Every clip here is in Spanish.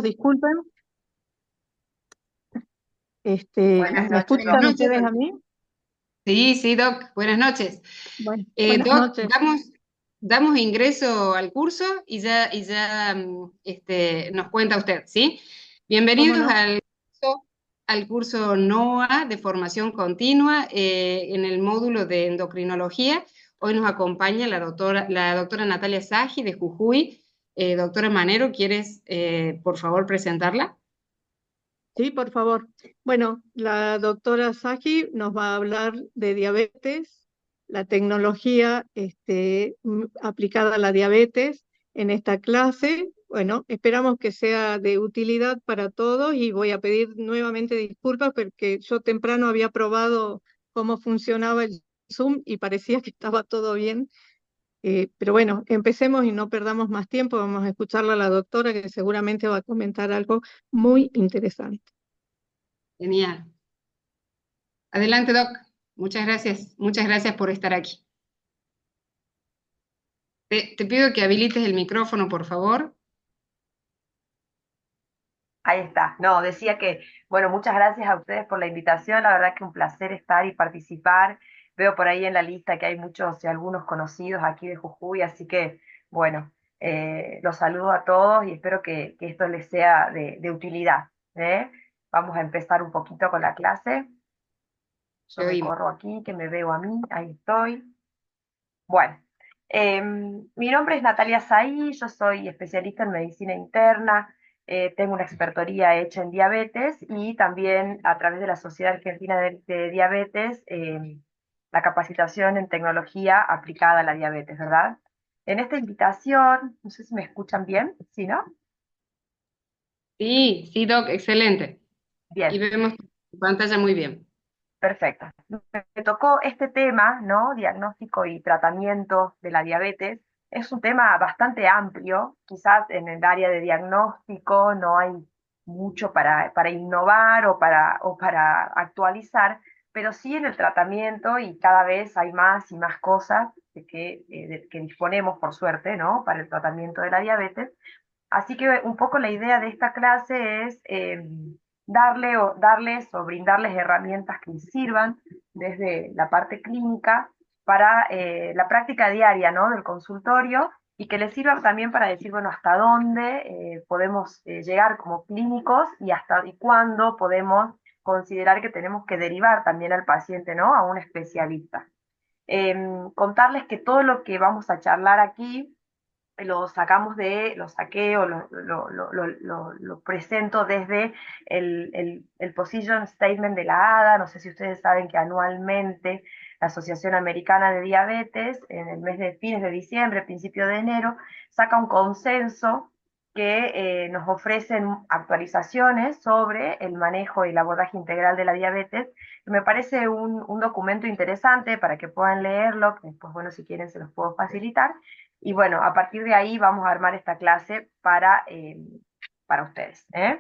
Disculpen, Buenas ¿me noches. Buenas escuchan noches, ustedes Doc. a mí? Sí, sí, Doc. Buenas noches. Bueno, buenas Doc, noches. damos ingreso al curso y ya nos cuenta usted, ¿sí? ¿Cómo Bienvenidos no? al curso NOA de formación continua en el módulo de endocrinología. Hoy nos acompaña la doctora Natalia Saji de Jujuy. Doctora Manero, ¿quieres, por favor, presentarla? Sí, por favor. Bueno, la doctora Sagi nos va a hablar de diabetes, la tecnología aplicada a la diabetes en esta clase. Bueno, esperamos que sea de utilidad para todos y voy a pedir nuevamente disculpas porque yo temprano había probado cómo funcionaba el Zoom y parecía que estaba todo bien. Pero bueno, empecemos y no perdamos más tiempo. Vamos a escucharla a la doctora que seguramente va a comentar algo muy interesante. Genial. Adelante, Doc. Muchas gracias. Muchas gracias por estar aquí. Te pido que habilites el micrófono, por favor. Ahí está. No, decía que, bueno, muchas gracias a ustedes por la invitación. La verdad que un placer estar y participar. Veo por ahí en la lista que hay muchos y algunos conocidos aquí de Jujuy, así que, bueno, los saludo a todos y espero que esto les sea de utilidad. ¿Eh? Vamos a empezar un poquito con la clase. Yo Te me oímos. corro aquí, que me veo a mí. Ahí estoy. Bueno, mi nombre es Natalia Saí, yo soy especialista en medicina interna, tengo una expertoría hecha en diabetes y también a través de la Sociedad Argentina de Diabetes, la capacitación en tecnología aplicada a la diabetes, ¿verdad? En esta invitación, no sé si me escuchan bien, ¿sí, no? Sí, sí, Doc, excelente. Y Bien. vemos tu pantalla muy bien. Perfecto. Me tocó este tema, ¿no? Diagnóstico y tratamiento de la diabetes. Es un tema bastante amplio. Quizás en el área de diagnóstico no hay mucho para innovar o para actualizar, pero sí en el tratamiento y cada vez hay más y más cosas que disponemos, por suerte, ¿no? Para el tratamiento de la diabetes. Así que un poco la idea de esta clase es darles o brindarles herramientas que les sirvan desde la parte clínica para la práctica diaria, ¿no? Del consultorio y que les sirva también para decir, bueno, hasta dónde podemos llegar como clínicos y cuándo podemos considerar que tenemos que derivar también al paciente, ¿no? A un especialista. Contarles que todo lo que vamos a charlar aquí lo saqué o lo presento desde el Position Statement de la ADA. No sé si ustedes saben que anualmente la Asociación Americana de Diabetes, en el mes de fines de diciembre, principio de enero, saca un consenso que nos ofrecen actualizaciones sobre el manejo y el abordaje integral de la diabetes. Me parece un documento interesante para que puedan leerlo, que después, bueno, si quieren se los puedo facilitar. Y bueno, a partir de ahí vamos a armar esta clase para ustedes. ¿Eh?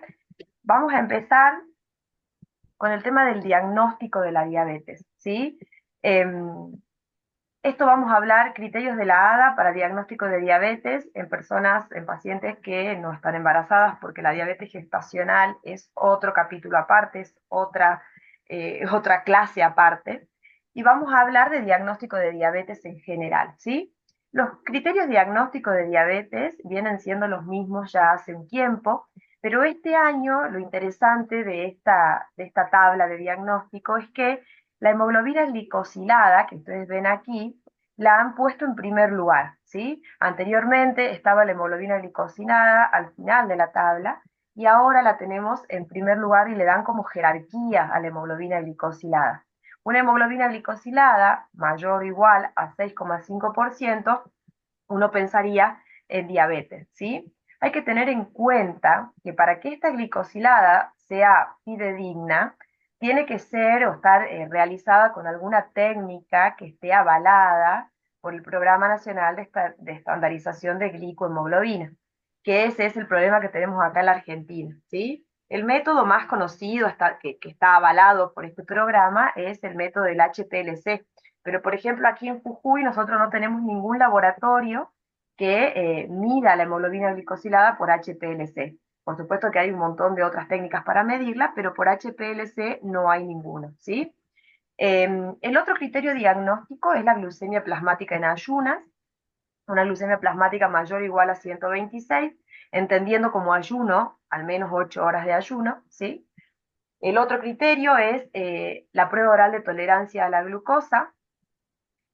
Vamos a empezar con el tema del diagnóstico de la diabetes, ¿sí? Esto vamos a hablar criterios de la ADA para diagnóstico de diabetes en personas, en pacientes que no están embarazadas, porque la diabetes gestacional es otro capítulo aparte, es otra clase aparte. Y vamos a hablar de diagnóstico de diabetes en general, ¿sí? Los criterios diagnósticos de diabetes vienen siendo los mismos ya hace un tiempo, pero este año lo interesante de esta tabla de diagnóstico es que la hemoglobina glicosilada, que ustedes ven aquí, la han puesto en primer lugar, ¿sí? Anteriormente estaba la hemoglobina glicosilada al final de la tabla y ahora la tenemos en primer lugar y le dan como jerarquía a la hemoglobina glicosilada. Una hemoglobina glicosilada mayor o igual a 6,5%, uno pensaría en diabetes, ¿sí? Hay que tener en cuenta que para que esta glicosilada sea fidedigna, tiene que ser o estar realizada con alguna técnica que esté avalada por el Programa Nacional de Estandarización de Glicohemoglobina, que ese es el problema que tenemos acá en la Argentina, ¿sí? El método más conocido que está avalado por este programa es el método del HPLC, pero por ejemplo aquí en Jujuy nosotros no tenemos ningún laboratorio que mida la hemoglobina glicosilada por HPLC. Por supuesto que hay un montón de otras técnicas para medirla, pero por HPLC no hay ninguna, ¿sí? El otro criterio diagnóstico es la glucemia plasmática en ayunas, una glucemia plasmática mayor o igual a 126, entendiendo como ayuno, al menos 8 horas de ayuno, ¿sí? El otro criterio es la prueba oral de tolerancia a la glucosa,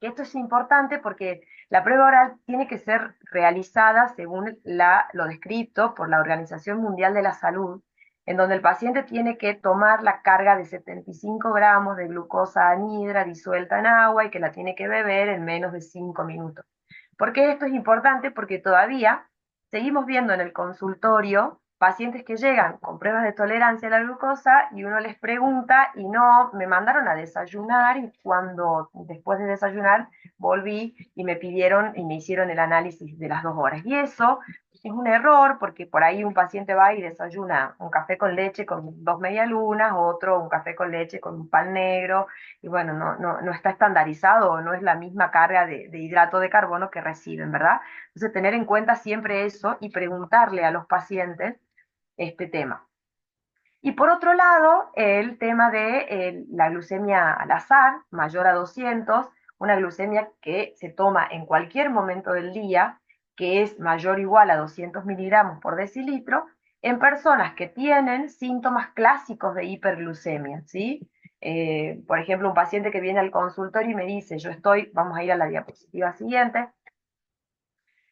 que esto es importante porque la prueba oral tiene que ser realizada según lo descrito por la Organización Mundial de la Salud, en donde el paciente tiene que tomar la carga de 75 gramos de glucosa anhidra disuelta en agua y que la tiene que beber en menos de 5 minutos. ¿Por qué esto es importante? Porque todavía seguimos viendo en el consultorio pacientes que llegan con pruebas de tolerancia a la glucosa y uno les pregunta y no, me mandaron a desayunar y cuando después de desayunar volví y me pidieron y me hicieron el análisis de las 2 horas. Y eso es un error porque por ahí un paciente va y desayuna un café con leche con 2 medialunas, otro un café con leche con un pan negro, y bueno, no está estandarizado o no es la misma carga de hidrato de carbono que reciben, ¿verdad? Entonces, tener en cuenta siempre eso y preguntarle a los pacientes este tema. Y por otro lado, el tema de la glucemia al azar, mayor a 200, una glucemia que se toma en cualquier momento del día, que es mayor o igual a 200 miligramos por decilitro, en personas que tienen síntomas clásicos de hiperglucemia, ¿sí? Por ejemplo, un paciente que viene al consultorio y me dice, vamos a ir a la diapositiva siguiente,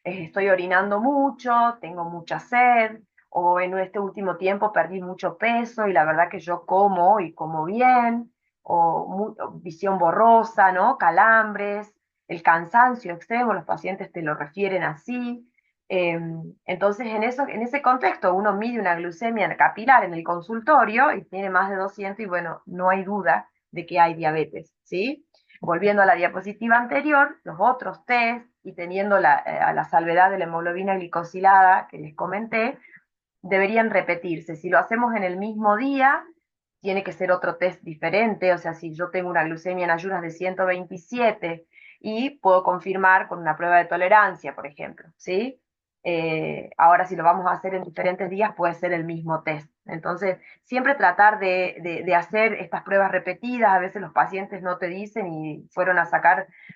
estoy orinando mucho, tengo mucha sed, o en este último tiempo perdí mucho peso y la verdad que yo como y como bien, o visión borrosa, ¿no? Calambres, el cansancio extremo, los pacientes te lo refieren así. Entonces, en ese contexto, uno mide una glucemia capilar en el consultorio y tiene más de 200 y bueno, no hay duda de que hay diabetes, ¿sí? Volviendo a la diapositiva anterior, los otros test, y teniendo a la salvedad de la hemoglobina glicosilada que les comenté, deberían repetirse. Si lo hacemos en el mismo día, tiene que ser otro test diferente, o sea, si yo tengo una glucemia en ayunas de 127 y puedo confirmar con una prueba de tolerancia, por ejemplo, ¿sí? Ahora, si lo vamos a hacer en diferentes días, puede ser el mismo test. Entonces, siempre tratar de hacer estas pruebas repetidas. A veces los pacientes no te dicen y fueron a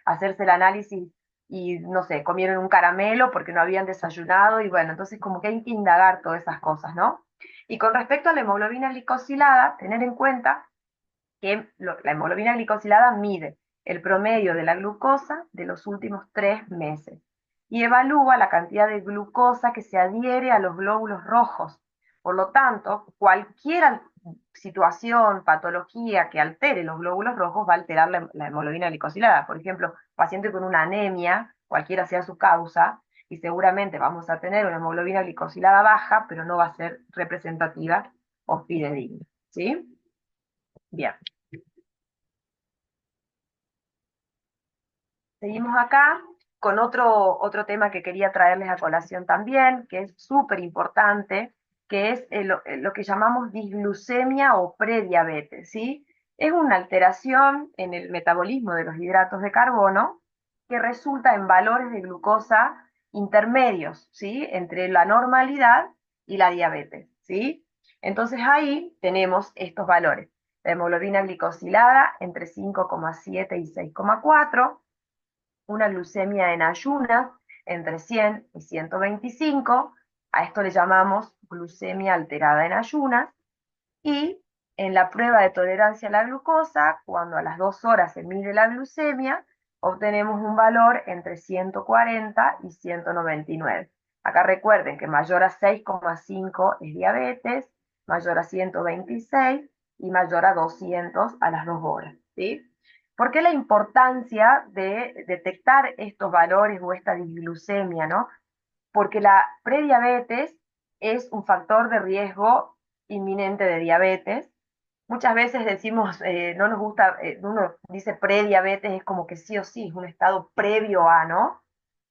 hacerse el análisis y, no sé, comieron un caramelo porque no habían desayunado y bueno, entonces como que hay que indagar todas esas cosas, ¿no? Y con respecto a la hemoglobina glicosilada, tener en cuenta que la hemoglobina glicosilada mide el promedio de la glucosa de los últimos 3 meses y evalúa la cantidad de glucosa que se adhiere a los glóbulos rojos. Por lo tanto, cualquier situación, patología que altere los glóbulos rojos va a alterar la hemoglobina glicosilada. Por ejemplo, paciente con una anemia, cualquiera sea su causa, y seguramente vamos a tener una hemoglobina glicosilada baja, pero no va a ser representativa o fidedigna. ¿Sí? Bien. Seguimos acá con otro tema que quería traerles a colación también, que es súper importante, que es lo que llamamos disglucemia o prediabetes, ¿sí? Es una alteración en el metabolismo de los hidratos de carbono que resulta en valores de glucosa intermedios, ¿sí? Entre la normalidad y la diabetes, ¿sí? Entonces ahí tenemos estos valores. La hemoglobina glicosilada entre 5,7 y 6,4, una glucemia en ayunas entre 100 y 125, a esto le llamamos glucemia alterada en ayunas, y en la prueba de tolerancia a la glucosa, cuando a las 2 horas se mide la glucemia, obtenemos un valor entre 140 y 199. Acá recuerden que mayor a 6,5 es diabetes, mayor a 126 y mayor a 200 a las 2 horas, ¿sí? ¿Por qué la importancia de detectar estos valores o esta disglucemia, ¿no? Porque la prediabetes es un factor de riesgo inminente de diabetes. Muchas veces decimos, no nos gusta, uno dice prediabetes, es como que sí o sí, es un estado previo a, ¿no?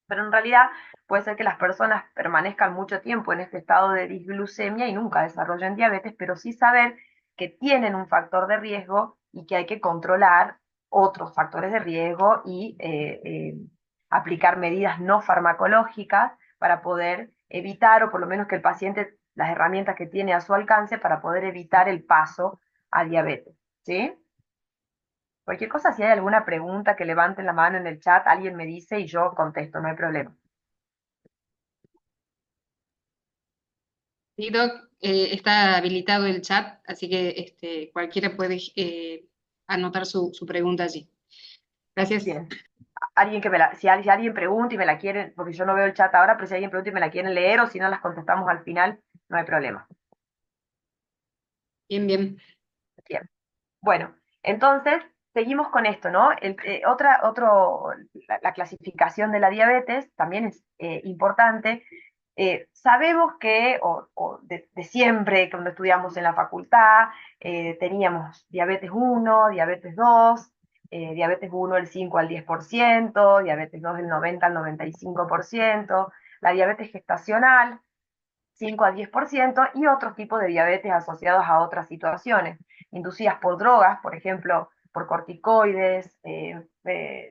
Pero en realidad puede ser que las personas permanezcan mucho tiempo en este estado de disglucemia y nunca desarrollen diabetes, pero sí saber que tienen un factor de riesgo y que hay que controlar otros factores de riesgo y aplicar medidas no farmacológicas para poder evitar o por lo menos que el paciente las herramientas que tiene a su alcance para poder evitar el paso a diabetes, ¿sí? Cualquier cosa, si hay alguna pregunta, que levanten la mano en el chat, alguien me dice y yo contesto, no hay problema. Sí, Doc, está habilitado el chat, así que cualquiera puede anotar su pregunta allí. Gracias. Bien. Alguien que si alguien pregunta y me la quieren, porque yo no veo el chat ahora, pero si alguien pregunta y me la quieren leer o si no las contestamos al final, no hay problema. Bien, bien. Bien. Bueno, entonces seguimos con esto, ¿no? La clasificación de la diabetes también es importante. Sabemos que, de siempre, cuando estudiamos en la facultad, teníamos diabetes 1, diabetes 2, diabetes 1 el 5 al 10%, diabetes 2 el 90 al 95%, la diabetes gestacional, 5 al 10%, y otros tipos de diabetes asociados a otras situaciones, inducidas por drogas, por ejemplo, por corticoides,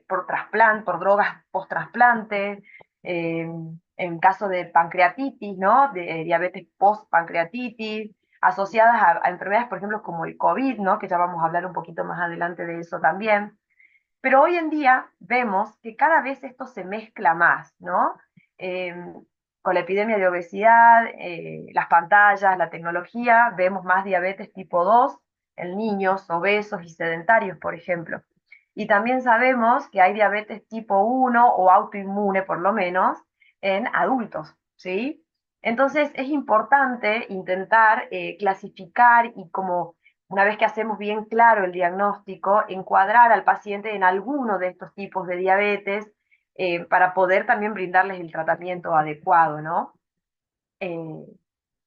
por drogas post-trasplante, en caso de pancreatitis, ¿no? De diabetes post-pancreatitis, asociadas a enfermedades, por ejemplo, como el COVID, ¿no? Que ya vamos a hablar un poquito más adelante de eso también. Pero hoy en día vemos que cada vez esto se mezcla más, ¿no? Eh, con la epidemia de obesidad, las pantallas, la tecnología, vemos más diabetes tipo 2 en niños obesos y sedentarios, por ejemplo. Y también sabemos que hay diabetes tipo 1 o autoinmune, por lo menos, en adultos, ¿sí? Entonces es importante intentar clasificar y como una vez que hacemos bien claro el diagnóstico, encuadrar al paciente en alguno de estos tipos de diabetes para poder también brindarles el tratamiento adecuado, ¿no? Eh,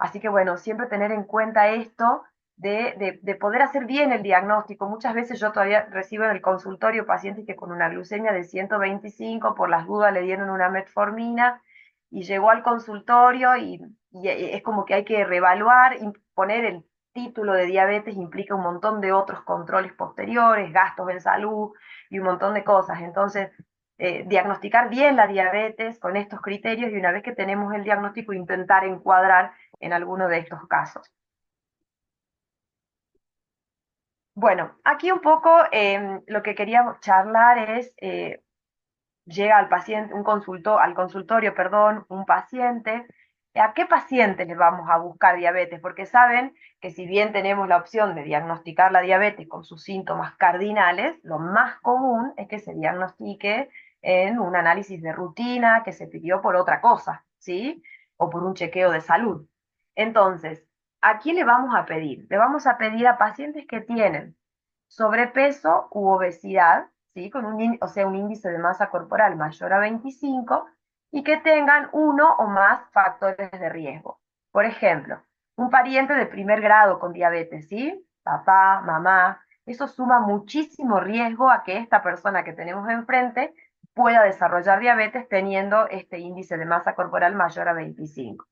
Así que bueno, siempre tener en cuenta esto de poder hacer bien el diagnóstico. Muchas veces yo todavía recibo en el consultorio pacientes que con una glucemia de 125, por las dudas le dieron una metformina y llegó al consultorio y es como que hay que reevaluar y poner el título de diabetes implica un montón de otros controles posteriores, gastos en salud y un montón de cosas. Entonces, diagnosticar bien la diabetes con estos criterios y una vez que tenemos el diagnóstico intentar encuadrar en alguno de estos casos. Bueno, aquí un poco lo que queríamos charlar es, llega al paciente, al consultorio, perdón, un paciente. ¿A qué paciente le vamos a buscar diabetes? Porque saben que si bien tenemos la opción de diagnosticar la diabetes con sus síntomas cardinales, lo más común es que se diagnostique en un análisis de rutina que se pidió por otra cosa, ¿sí? O por un chequeo de salud. Entonces, ¿a quién le vamos a pedir? Le vamos a pedir a pacientes que tienen sobrepeso u obesidad, ¿sí? Con o sea, un índice de masa corporal mayor a 25 y que tengan uno o más factores de riesgo. Por ejemplo, un pariente de primer grado con diabetes, ¿sí? Papá, mamá, eso suma muchísimo riesgo a que esta persona que tenemos enfrente pueda desarrollar diabetes teniendo este índice de masa corporal mayor a 25.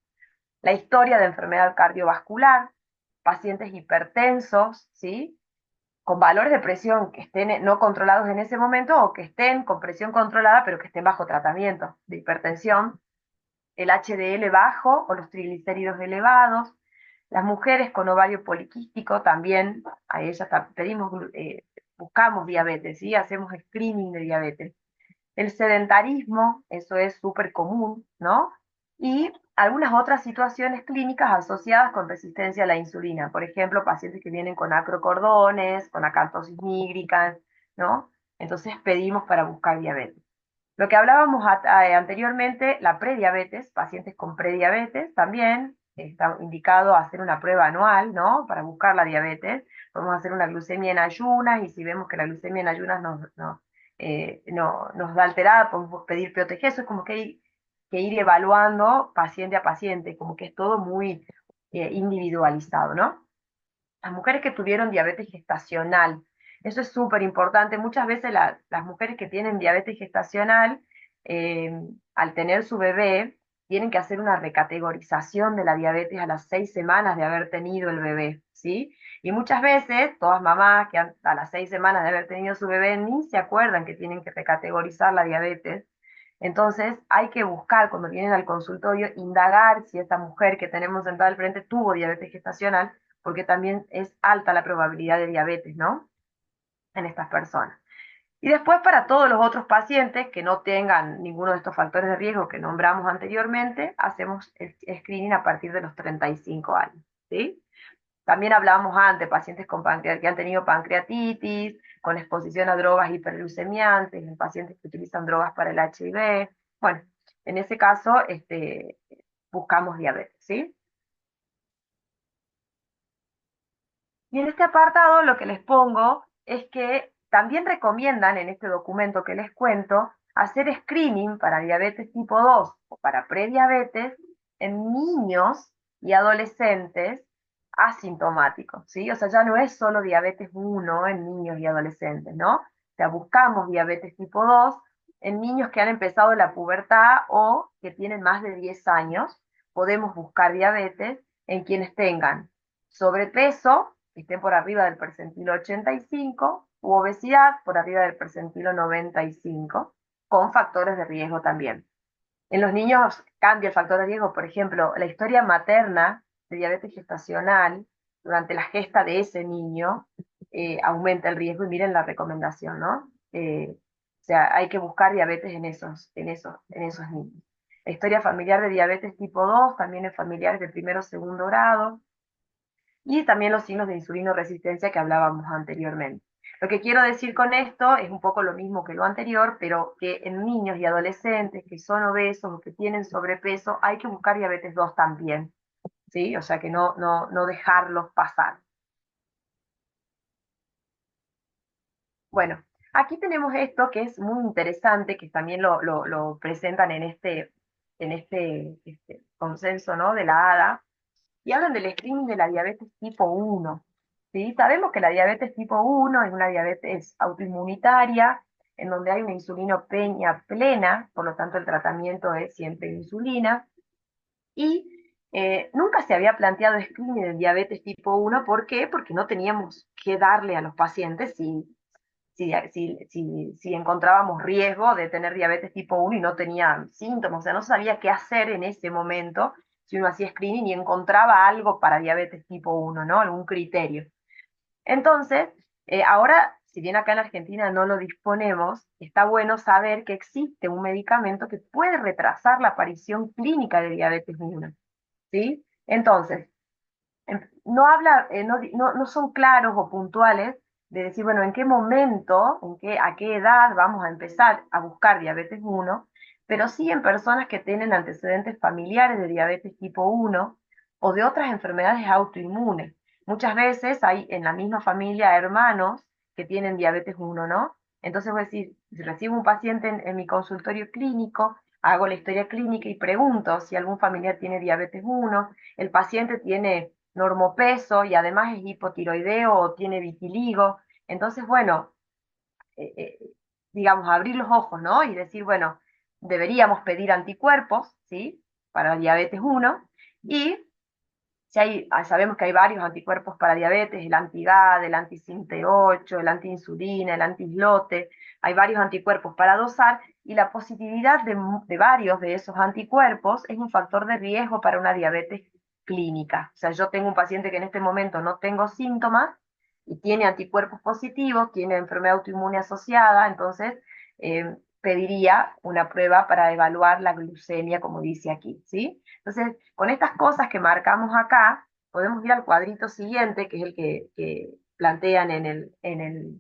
La historia de enfermedad cardiovascular, pacientes hipertensos, ¿sí? Con valores de presión que estén no controlados en ese momento o que estén con presión controlada pero que estén bajo tratamiento de hipertensión, el HDL bajo o los triglicéridos elevados, las mujeres con ovario poliquístico también, a ellas pedimos, buscamos diabetes, ¿sí? Hacemos screening de diabetes. El sedentarismo, eso es súper común, ¿no? Y algunas otras situaciones clínicas asociadas con resistencia a la insulina, por ejemplo, pacientes que vienen con acrocordones, con acantosis nígricas, ¿no? Entonces pedimos para buscar diabetes. Lo que hablábamos anteriormente, la prediabetes, pacientes con prediabetes también, está indicado hacer una prueba anual, ¿no? Para buscar la diabetes. Podemos hacer una glucemia en ayunas y si vemos que la glucemia en ayunas nos da alterada, podemos pedir POTG. Eso es como que hay que ir evaluando paciente a paciente, como que es todo muy individualizado, ¿no? Las mujeres que tuvieron diabetes gestacional, eso es súper importante. Muchas veces las mujeres que tienen diabetes gestacional, al tener su bebé, tienen que hacer una recategorización de la diabetes a las 6 semanas de haber tenido el bebé, ¿sí? Y muchas veces, todas mamás que a las 6 semanas de haber tenido su bebé ni se acuerdan que tienen que recategorizar la diabetes. Entonces hay que buscar, cuando vienen al consultorio, indagar si esta mujer que tenemos sentada al frente tuvo diabetes gestacional, porque también es alta la probabilidad de diabetes, ¿no? En estas personas. Y después para todos los otros pacientes que no tengan ninguno de estos factores de riesgo que nombramos anteriormente, hacemos el screening a partir de los 35 años, ¿sí? También hablábamos antes, pacientes con que han tenido pancreatitis, con exposición a drogas hiperglucemiantes, en pacientes que utilizan drogas para el HIV. Bueno, en ese caso buscamos diabetes, ¿sí? Y en este apartado lo que les pongo es que también recomiendan en este documento que les cuento hacer screening para diabetes tipo 2 o para prediabetes en niños y adolescentes asintomáticos, ¿sí? O sea, ya no es solo diabetes 1 en niños y adolescentes, ¿no? O sea, buscamos diabetes tipo 2 en niños que han empezado la pubertad o que tienen más de 10 años. Podemos buscar diabetes en quienes tengan sobrepeso, que estén por arriba del percentilo 85, u obesidad por arriba del percentilo 95, con factores de riesgo también. En los niños cambia el factor de riesgo, por ejemplo, la historia materna de diabetes gestacional durante la gesta de ese niño aumenta el riesgo y miren la recomendación, ¿no? O sea, hay que buscar diabetes en esos niños. La historia familiar de diabetes tipo 2 también en familiares de primero o segundo grado, y también los signos de insulinoresistencia que hablábamos anteriormente. Lo que quiero decir con esto es un poco lo mismo que lo anterior, pero que en niños y adolescentes que son obesos o que tienen sobrepeso hay que buscar diabetes 2 también, ¿sí? O sea que no dejarlos pasar. Bueno, aquí tenemos esto que es muy interesante, que también lo presentan en este consenso, ¿no? De la ADA, y hablan del screening de la diabetes tipo 1. ¿Sí? Sabemos que la diabetes tipo 1 es una diabetes autoinmunitaria, en donde hay una insulinopeña plena, por lo tanto el tratamiento es siempre insulina, y nunca se había planteado screening de diabetes tipo 1, ¿por qué? Porque no teníamos que darle a los pacientes si encontrábamos riesgo de tener diabetes tipo 1 y no tenía síntomas, o sea, no sabía qué hacer en ese momento si uno hacía screening y encontraba algo para diabetes tipo 1, ¿no? Algún criterio. Entonces, ahora, si bien acá en Argentina no lo disponemos, está bueno saber que existe un medicamento que puede retrasar la aparición clínica de diabetes 1, ¿sí? Entonces, no son claros o puntuales de decir, bueno, en qué momento, a qué edad vamos a empezar a buscar diabetes 1, pero sí en personas que tienen antecedentes familiares de diabetes tipo 1 o de otras enfermedades autoinmunes. Muchas veces hay en la misma familia hermanos que tienen diabetes 1, ¿no? Entonces voy a decir, si recibo un paciente en mi consultorio clínico, hago la historia clínica y pregunto si algún familiar tiene diabetes 1, el paciente tiene normopeso y además es hipotiroideo o tiene vitiligo. Entonces, bueno, eh, eh, digamos, abrir los ojos, ¿no? Y decir, bueno, deberíamos pedir anticuerpos, ¿sí? Para diabetes 1. Y si sabemos que hay varios anticuerpos para diabetes, el anti-GAD, el anti-CIMT8, el anti-insulina, el anti-islote, hay varios anticuerpos para dosar, y la positividad de varios de esos anticuerpos es un factor de riesgo para una diabetes clínica. O sea, yo tengo un paciente que en este momento no tengo síntomas y tiene anticuerpos positivos, tiene enfermedad autoinmune asociada, entonces pediría una prueba para evaluar la glucemia, como dice aquí, ¿sí? Entonces, con estas cosas que marcamos acá, podemos ir al cuadrito siguiente, que es el que plantean en el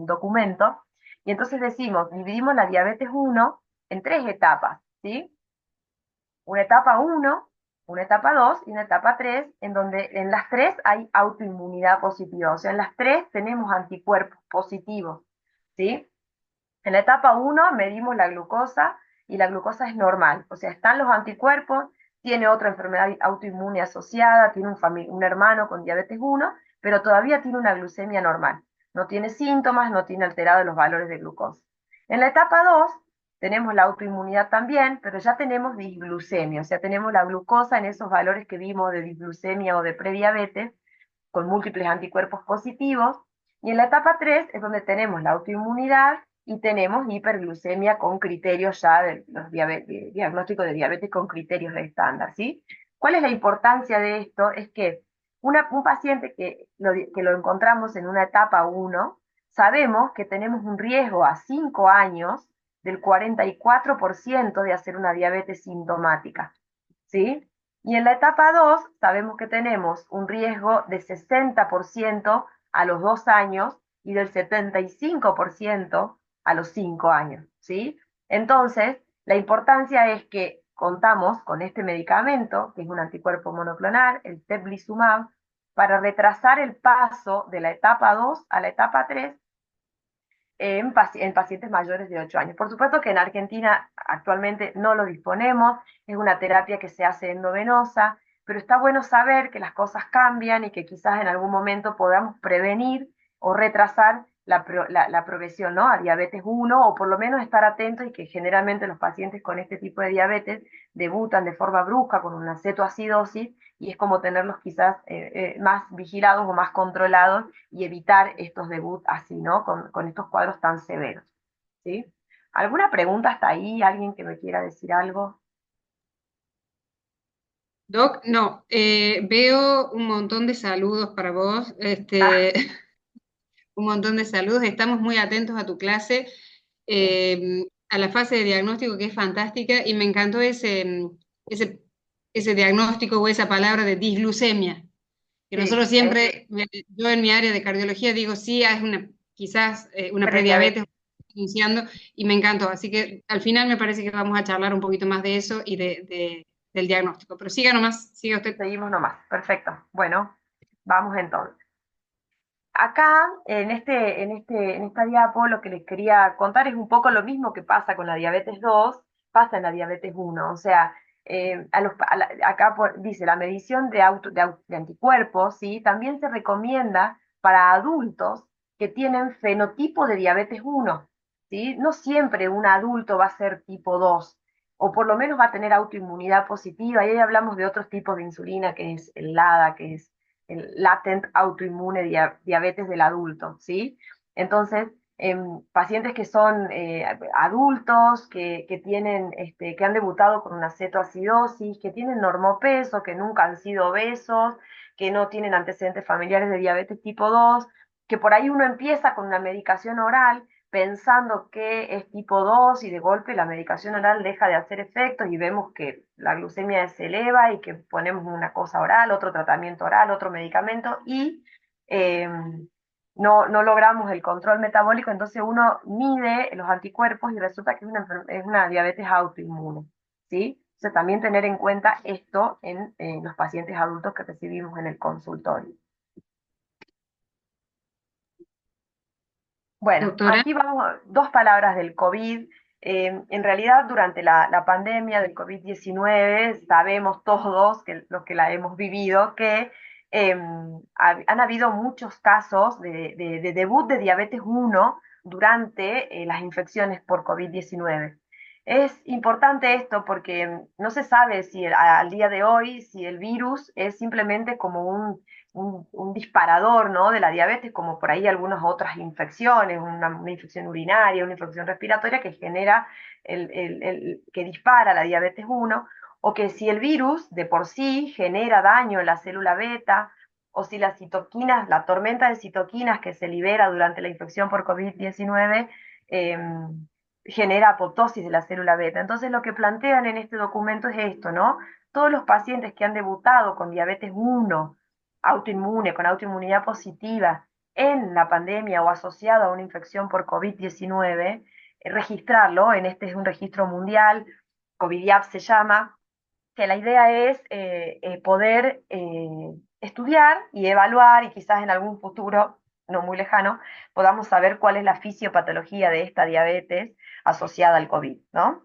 documento, y entonces decimos, dividimos la diabetes 1 en 3 etapas, ¿sí? Una etapa 1, una etapa 2 y una etapa 3, en donde en las 3 hay autoinmunidad positiva, o sea, en las 3 tenemos anticuerpos positivos, ¿sí? En la etapa 1 medimos la glucosa y la glucosa es normal, o sea, están los anticuerpos, tiene otra enfermedad autoinmune asociada, tiene un hermano con diabetes 1, pero todavía tiene una glucemia normal. No tiene síntomas, no tiene alterados los valores de glucosa. En la etapa 2 tenemos la autoinmunidad también, pero ya tenemos disglucemia, o sea, tenemos la glucosa en esos valores que vimos de disglucemia o de prediabetes, con múltiples anticuerpos positivos. Y en la etapa 3 es donde tenemos la autoinmunidad y tenemos hiperglucemia con criterios ya de los diagnósticos de diabetes con criterios de estándar, ¿sí? ¿Cuál es la importancia de esto? Es que un paciente que lo encontramos en una etapa 1, sabemos que tenemos un riesgo a 5 años del 44% de hacer una diabetes sintomática, ¿sí? Y en la etapa 2 sabemos que tenemos un riesgo de 60% a los 2 años y del 75% a los 5 años, ¿sí? Entonces, la importancia es que contamos con este medicamento, que es un anticuerpo monoclonal, el teplizumab, para retrasar el paso de la etapa 2 a la etapa 3 en pacientes mayores de 8 años. Por supuesto que en Argentina actualmente no lo disponemos, es una terapia que se hace endovenosa, pero está bueno saber que las cosas cambian y que quizás en algún momento podamos prevenir o retrasar la progresión, ¿no?, a diabetes 1, o por lo menos estar atentos, y que generalmente los pacientes con este tipo de diabetes debutan de forma brusca con una cetoacidosis, y es como tenerlos quizás más vigilados o más controlados y evitar estos debuts así, ¿no? Con estos cuadros tan severos, ¿sí? ¿Alguna pregunta hasta ahí? ¿Alguien que me quiera decir algo? Doc, no, veo un montón de saludos para vos, Ah, un montón de saludos, estamos muy atentos a tu clase, sí, a la fase de diagnóstico que es fantástica y me encantó ese, ese diagnóstico o esa palabra de disglucemia, que sí, nosotros siempre, yo en mi área de cardiología digo, sí, es quizás una prediabetes. prediabetes iniciando y me encantó, así que al final me parece que vamos a charlar un poquito más de eso y del diagnóstico, pero siga nomás, siga usted. Seguimos nomás. Perfecto. Bueno, vamos entonces. Acá, en esta diapo, lo que les quería contar es un poco lo mismo que pasa con la diabetes 2, pasa en la diabetes 1. O sea, acá dice, la medición de anticuerpos, ¿sí? También se recomienda para adultos que tienen fenotipo de diabetes 1, ¿sí? No siempre un adulto va a ser tipo 2, o por lo menos va a tener autoinmunidad positiva, y ahí hablamos de otros tipos de insulina, que es el LADA, que es el latent autoinmune diabetes del adulto, ¿sí? Entonces, pacientes que son adultos, que han debutado con una cetoacidosis, que tienen normopeso, que nunca han sido obesos, que no tienen antecedentes familiares de diabetes tipo 2, que por ahí uno empieza con una medicación oral pensando que es tipo 2 y de golpe la medicación oral deja de hacer efecto y vemos que la glucemia se eleva y que ponemos una cosa oral, otro tratamiento oral, otro medicamento y eh, no logramos el control metabólico, entonces uno mide los anticuerpos y resulta que es una diabetes autoinmune, ¿sí? Entonces también tener en cuenta esto en los pacientes adultos que recibimos en el consultorio. Bueno, Doctora. aquí vamos, dos palabras del COVID. En realidad, durante la pandemia del COVID-19, sabemos todos, que los que la hemos vivido, que han habido muchos casos de debut de diabetes 1 durante las infecciones por COVID-19. Es importante esto porque no se sabe si al día de hoy si el virus es simplemente como un disparador, ¿no?, de la diabetes, como por ahí algunas otras infecciones, una infección urinaria, una infección respiratoria que genera, que dispara la diabetes 1, o que si el virus de por sí genera daño en la célula beta, o si las citoquinas, la tormenta de citoquinas que se libera durante la infección por COVID-19, eh, genera apoptosis de la célula beta. Entonces lo que plantean en este documento es esto, ¿no? Todos los pacientes que han debutado con diabetes 1, autoinmune, con autoinmunidad positiva en la pandemia o asociado a una infección por COVID-19, registrarlo, este es un registro mundial, COVIDIAP se llama, que la idea es poder estudiar y evaluar y quizás en algún futuro no muy lejano podamos saber cuál es la fisiopatología de esta diabetes asociada al COVID, ¿no?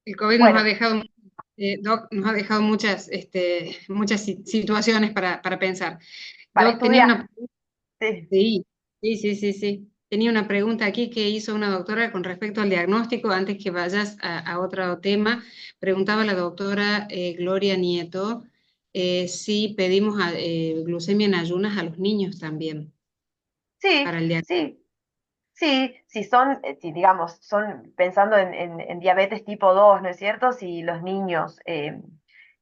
El COVID nos ha Bueno, dejado, Doc, nos ha dejado muchas, muchas situaciones para pensar. para Doc, tenía estudiar, una, sí. sí, sí, sí, sí, sí. Tenía una pregunta aquí que hizo una doctora con respecto al diagnóstico. Antes que vayas a otro tema, preguntaba la doctora Gloria Nieto si pedimos glucemia en ayunas a los niños también. Sí, para el diagnóstico? sí, sí, si son, si digamos, son pensando en diabetes tipo 2, ¿no es cierto? Si los niños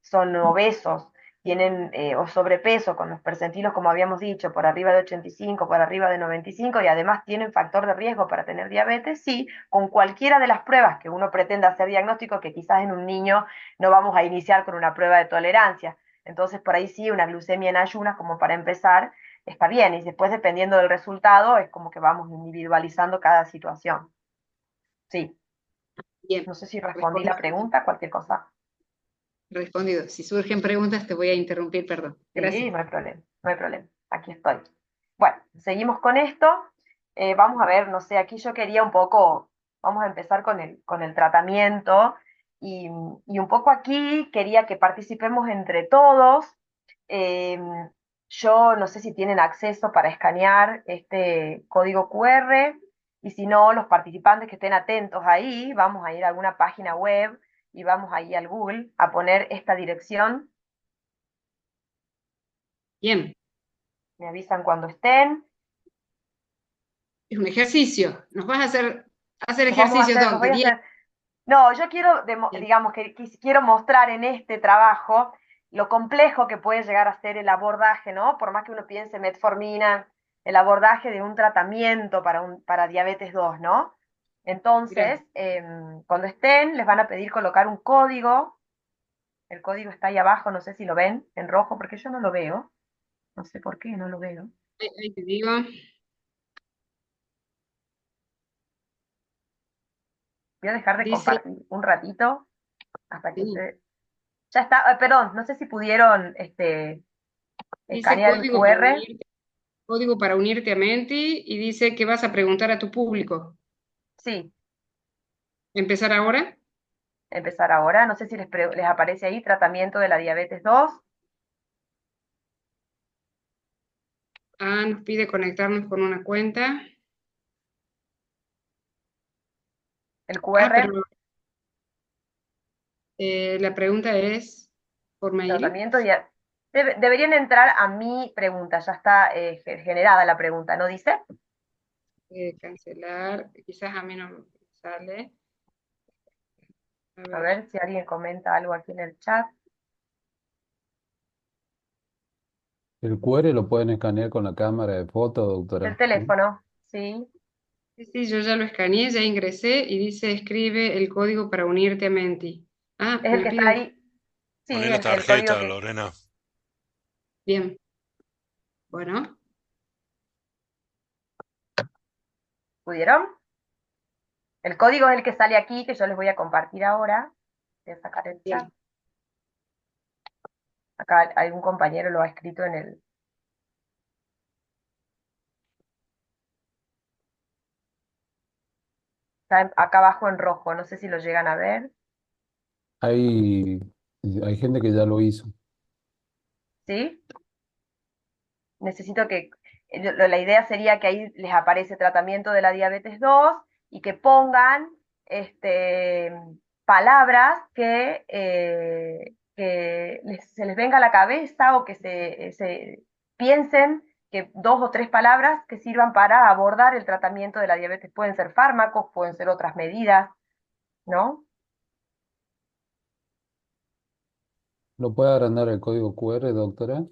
son obesos, tienen o sobrepeso con los percentilos, como habíamos dicho, por arriba de 85, por arriba de 95 y además tienen factor de riesgo para tener diabetes, sí, con cualquiera de las pruebas que uno pretenda hacer diagnóstico, que quizás en un niño no vamos a iniciar con una prueba de tolerancia. Entonces, por ahí sí, una glucemia en ayunas como para empezar está bien, y después dependiendo del resultado es como que vamos individualizando cada situación. Sí, Bien, no sé si respondí la respondido. pregunta, cualquier cosa. Respondido. Si surgen preguntas, te voy a interrumpir, perdón. Sí, Gracias. no hay problema, no hay problema. Aquí estoy. Bueno, seguimos con esto. Vamos a ver, no sé, aquí yo quería un poco, vamos a empezar con el tratamiento y un poco aquí quería que participemos entre todos. Eh, yo no sé si tienen acceso para escanear este código QR y si no, los participantes que estén atentos ahí, vamos a ir a alguna página web y vamos ahí al Google a poner esta dirección. Bien, Me avisan cuando estén. es un ejercicio. Nos vas a hacer Los vamos a ejercicios, hacer, los Doc, voy de a 10. hacer. No, yo quiero, Bien, digamos, quiero mostrar en este trabajo lo complejo que puede llegar a ser el abordaje, ¿no? Por más que uno piense metformina, el abordaje de un tratamiento para diabetes 2, ¿no? Entonces, gracias. cuando estén, les van a pedir colocar un código. El código está ahí abajo, no sé si lo ven en rojo, porque yo no lo veo. No sé por qué no lo veo. Ahí te digo. Voy a dejar de Dice, compartir un ratito hasta que sí, se... Ya está, perdón, no sé si pudieron dice escanear el QR. código para unirte a Menti y dice que vas a preguntar a tu público. Sí, ¿Empezar ahora? empezar ahora. No sé si les aparece ahí tratamiento de la diabetes 2, Ah, nos pide conectarnos con una cuenta. el Ah, pero QR, la pregunta es por mail. tratamiento. Deberían entrar a mi pregunta, ya está generada la pregunta, ¿no dice? Cancelar. Quizás a mí no me sale. A A ver. ver si alguien comenta algo aquí en el chat. El QR lo pueden escanear con la cámara de foto, Del doctora, ¿no? teléfono, sí. Sí, sí, yo ya lo escaneé, ya ingresé y dice escribe el código para unirte a Menti. Ah, Es el me que está pide ahí. Sí, Poné la el código tarjeta, que... Lorena. bien. Bueno, ¿Pudieron? El código es el que sale aquí, que yo les voy a compartir ahora. Voy a sacar el chat. bien. Acá algún compañero lo ha escrito en el... Está acá abajo en rojo, no sé si lo llegan a ver. Hay, hay gente que ya lo hizo. ¿Sí? Necesito que, la idea sería que ahí les aparece tratamiento de la diabetes 2 y que pongan este, palabras que se les venga a la cabeza o que se piensen que dos o tres palabras que sirvan para abordar el tratamiento de la diabetes. Pueden ser fármacos, pueden ser otras medidas, ¿no? ¿Lo puede agrandar el código QR, doctora?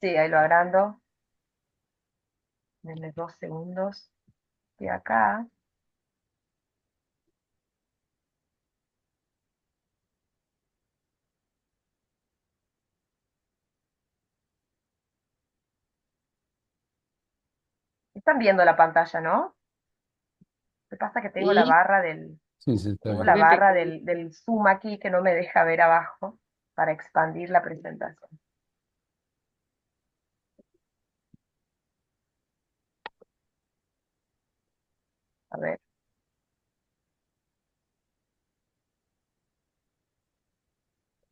Sí, ahí lo agrando. Denme 2 segundos. Y acá. Están viendo la pantalla, ¿no? Lo que pasa es que tengo la Y barra Sí, sí, está tengo bien. la ve barra pequeño. del Zoom aquí que no me deja ver abajo para expandir la presentación. A ver,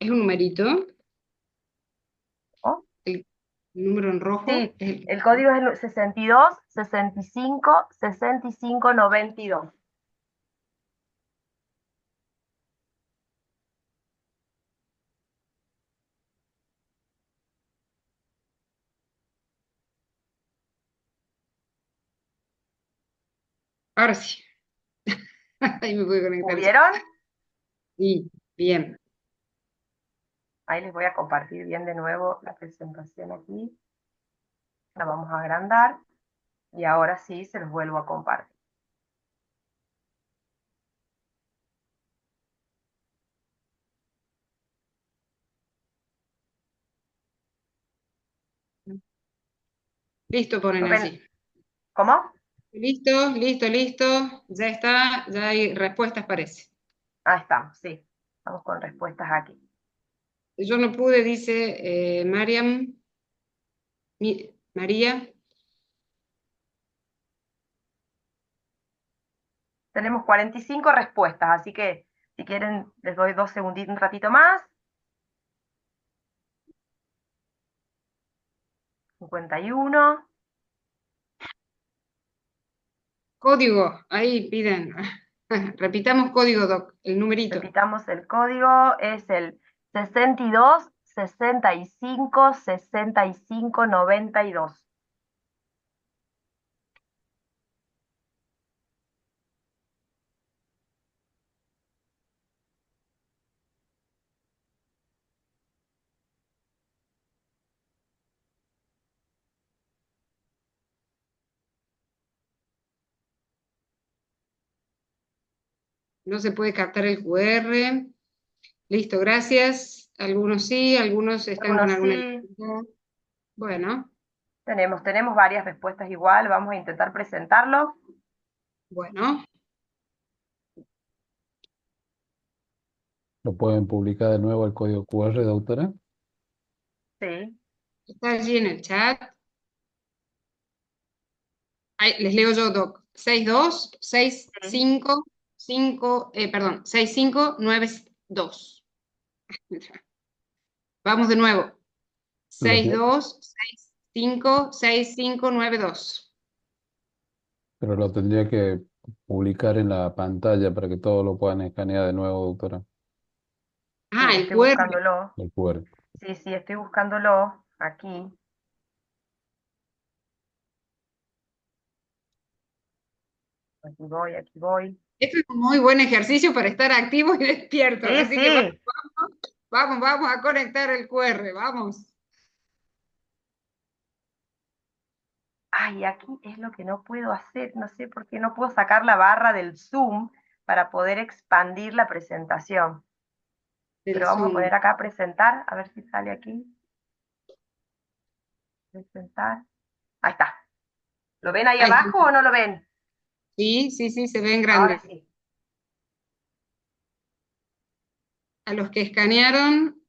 Es un numerito. ¿oh? El número en rojo Sí, es el... el código es el 62 65 65 92. Ahora sí. Ahí me pude conectar ya. ¿Pudieron? Sí, bien. Ahí les voy a compartir bien de nuevo la presentación aquí. La vamos a agrandar y ahora sí se los vuelvo a compartir. Listo, ponen ¿Lo ven? allí. ¿Cómo? Listo, listo, listo. Ya está, ya hay respuestas, parece. Ahí estamos, sí. Vamos con respuestas aquí. Yo no pude, dice Mariam, María. Tenemos 45 respuestas, así que si quieren les doy 2 segunditos, un ratito más. 51. Código, ahí piden. Repitamos código, Doc, el numerito. Repitamos el código, es el 62 65 65 92. No se puede captar el QR. Listo, gracias. Algunos sí, algunos están con Algunos alguna sí, dificultad. Bueno, tenemos varias respuestas igual, vamos a intentar presentarlo. bueno. ¿Lo pueden publicar de nuevo el código QR, doctora? Sí, Está allí en el chat. Ahí, les leo yo, Doc. 62 sí. 65 5, perdón, 6592. Vamos de nuevo. Lo tie- 62 65 6592. pero lo tendría que publicar en la pantalla para que todos lo puedan escanear de nuevo, doctora, Sí, Ah, el estoy QR. buscándolo. el QR. Sí, sí, estoy buscándolo aquí. Aquí voy, aquí voy. Esto es un muy buen ejercicio para estar activos y despiertos. Sí, Así que sí. vamos a conectar el QR, vamos. Ay, aquí es lo que no puedo hacer. No sé por qué no puedo sacar la barra del Zoom para poder expandir la presentación. Del Pero vamos a Zoom. poner acá presentar, a ver si sale aquí. Presentar. Ahí está. ¿Lo ven ahí Ahí está. abajo o no lo ven? Sí, sí, sí, se ve en Ahora grande. sí. A los que escanearon,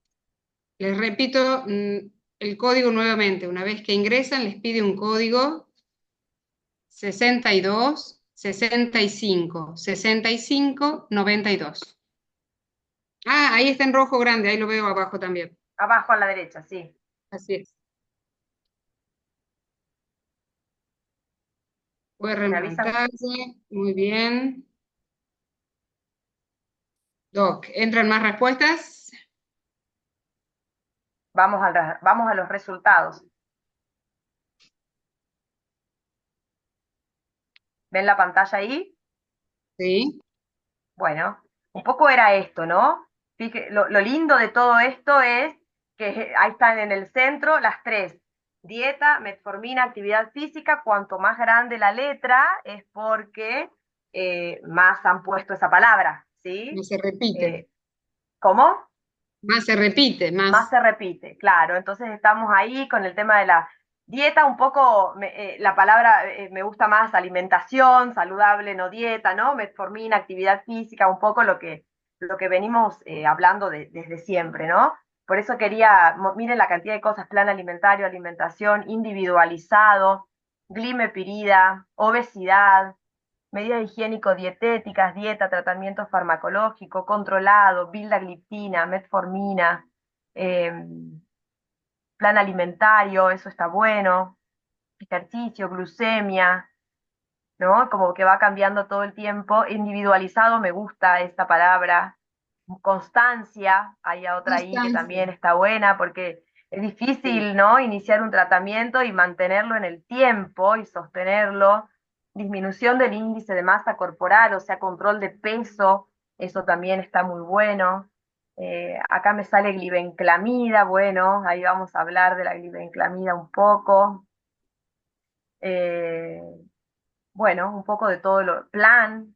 les repito el código nuevamente. Una vez que ingresan, les pide un código 62 65 65 92. Ah, ahí está en rojo grande, ahí lo veo abajo también. Abajo a la derecha, sí. Así es. QR Me en avisan. pantalla, muy bien. Doc, ¿entran más respuestas? Vamos a los resultados. ¿Ven la pantalla ahí? Sí. Bueno, un poco era esto, ¿no? Lo lindo de todo esto es que ahí están en el centro las tres. Dieta, metformina, actividad física. Cuanto más grande la letra es porque más han puesto esa palabra, ¿sí? Más se repite. Eh, ¿Cómo? Más se repite, Más más. se repite, claro. Entonces estamos ahí con el tema de la dieta, un poco, la palabra me gusta más alimentación, saludable, no dieta, ¿no? Metformina, actividad física, un poco lo que venimos hablando desde siempre, ¿no? Por eso quería, miren la cantidad de cosas, plan alimentario, alimentación, individualizado, glimepirida, obesidad, medidas higiénico-dietéticas, dieta, tratamiento farmacológico, controlado, vildagliptina, metformina, eh, plan alimentario, eso está bueno, ejercicio, glucemia, ¿no? Como que va cambiando todo el tiempo. Individualizado, me gusta esta palabra. Constancia, hay otra ahí que Constancia. también está buena porque es Sí. difícil, ¿no? Iniciar un tratamiento y mantenerlo en el tiempo y sostenerlo. disminución del índice de masa corporal, o sea, control de peso, eso también está muy bueno. Acá me sale glibenclamida, bueno, ahí vamos a hablar de la glibenclamida un poco. Eh, bueno, un poco de todo lo,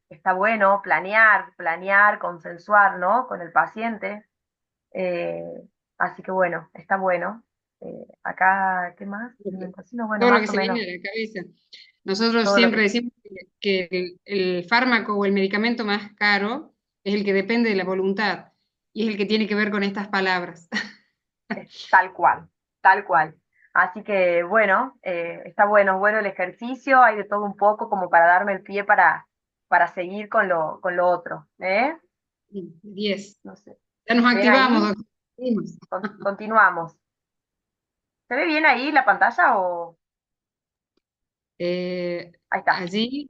está bueno, planear, consensuar, ¿no? Con el paciente. Eh, Así que bueno, está bueno. Acá, ¿qué más? Alimentación, bueno, Todo lo más que o se viene menos a la cabeza. Nosotros todo lo siempre que decimos que el fármaco o el medicamento más caro es el que depende de la voluntad y es el que tiene que ver con estas palabras. es tal cual, tal cual. Así que bueno, está bueno el ejercicio, hay de todo un poco como para darme el pie para seguir con lo otro, ¿eh? 10. No sé. Ya nos ¿Ven activamos, ahí? doctor. Seguimos. Continuamos. ¿Se ve bien ahí la pantalla o...? Ahí está. Allí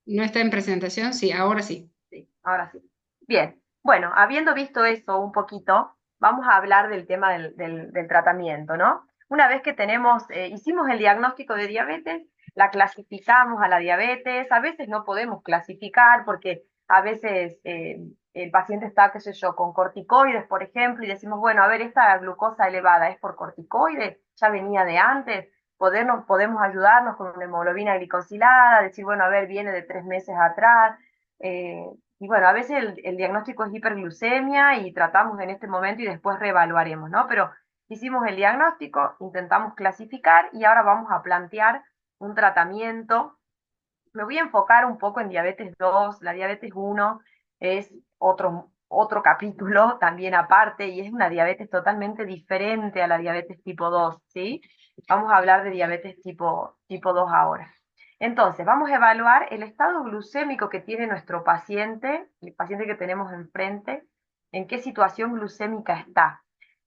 no está en presentación, sí, ahora sí. Sí, ahora sí. Bien, bueno, habiendo visto eso un poquito, vamos a hablar del tema del tratamiento, ¿no? Una vez que hicimos el diagnóstico de diabetes, la clasificamos a la diabetes, a veces no podemos clasificar porque a veces el paciente está, qué sé yo, con corticoides, por ejemplo, y decimos, bueno, a ver, esta glucosa elevada es por corticoides, ya venía de antes, podemos ayudarnos con una hemoglobina glicosilada, decir, bueno, a ver, viene de 3 meses atrás, eh, y bueno, a veces el diagnóstico es hiperglucemia y tratamos en este momento y después reevaluaremos, ¿no? Pero hicimos el diagnóstico, intentamos clasificar y ahora vamos a plantear un tratamiento. Me voy a enfocar un poco en diabetes 2. La diabetes 1 es otro capítulo también aparte y es una diabetes totalmente diferente a la diabetes tipo 2, ¿sí? Vamos a hablar de diabetes tipo 2 ahora. Entonces, vamos a evaluar el estado glucémico que tiene nuestro paciente, el paciente que tenemos enfrente, en qué situación glucémica está.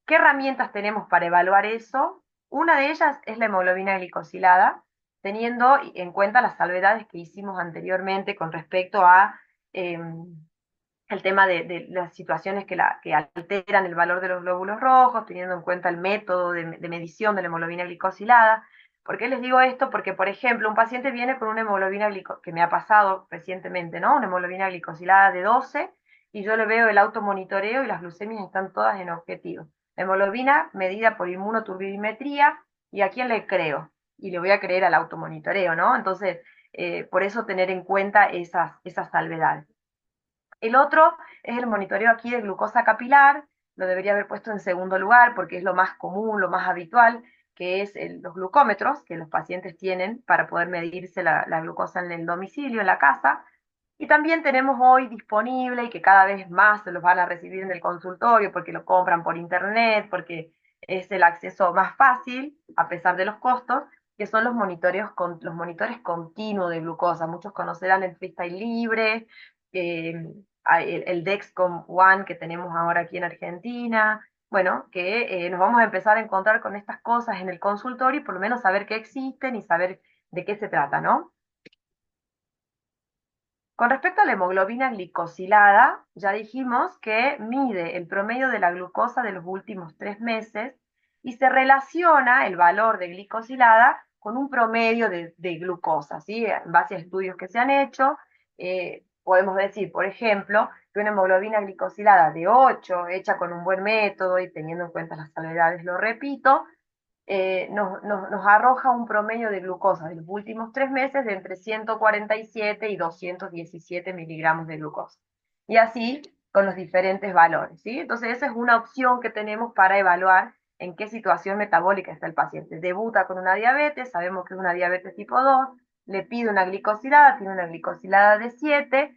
¿Qué herramientas tenemos para evaluar eso? Una de ellas es la hemoglobina glicosilada, teniendo en cuenta las salvedades que hicimos anteriormente con respecto a el tema de las situaciones que alteran el valor de los glóbulos rojos, teniendo en cuenta el método de medición de la hemoglobina glicosilada. ¿Por qué les digo esto? Porque, por ejemplo, un paciente viene con una hemoglobina que me ha pasado recientemente, ¿no? Una hemoglobina glicosilada de 12, y yo le veo el automonitoreo y las glucemias están todas en objetivo. La hemoglobina medida por inmunoturbidimetría, ¿y a quién le creo? Y le voy a creer al automonitoreo, ¿no? Entonces, por eso tener en cuenta esas salvedades. El otro es el monitoreo aquí de glucosa capilar, lo debería haber puesto en segundo lugar porque es lo más común, lo más habitual, que es los glucómetros que los pacientes tienen para poder medirse la glucosa en el domicilio, en la casa. Y también tenemos hoy disponible, y que cada vez más se los van a recibir en el consultorio porque lo compran por internet, porque es el acceso más fácil, a pesar de los costos, que son los monitores continuos de glucosa. Muchos conocerán el Freestyle Libre, el Dexcom One que tenemos ahora aquí en Argentina. Bueno, que nos vamos a empezar a encontrar con estas cosas en el consultorio y por lo menos saber que existen y saber de qué se trata, ¿no? Con respecto a la hemoglobina glicosilada, ya dijimos que mide el promedio de la glucosa de los últimos 3 meses y se relaciona el valor de glicosilada con un promedio de glucosa, ¿sí? En base a estudios que se han hecho, podemos decir, por ejemplo, que una hemoglobina glicosilada de 8, hecha con un buen método y teniendo en cuenta las salvedades, lo repito, nos arroja un promedio de glucosa de los últimos 3 meses de entre 147 y 217 miligramos de glucosa. Y así con los diferentes valores, ¿sí? Entonces esa es una opción que tenemos para evaluar en qué situación metabólica está el paciente. Debuta con una diabetes, sabemos que es una diabetes tipo 2, le pide una glicosilada, tiene una glicosilada de 7,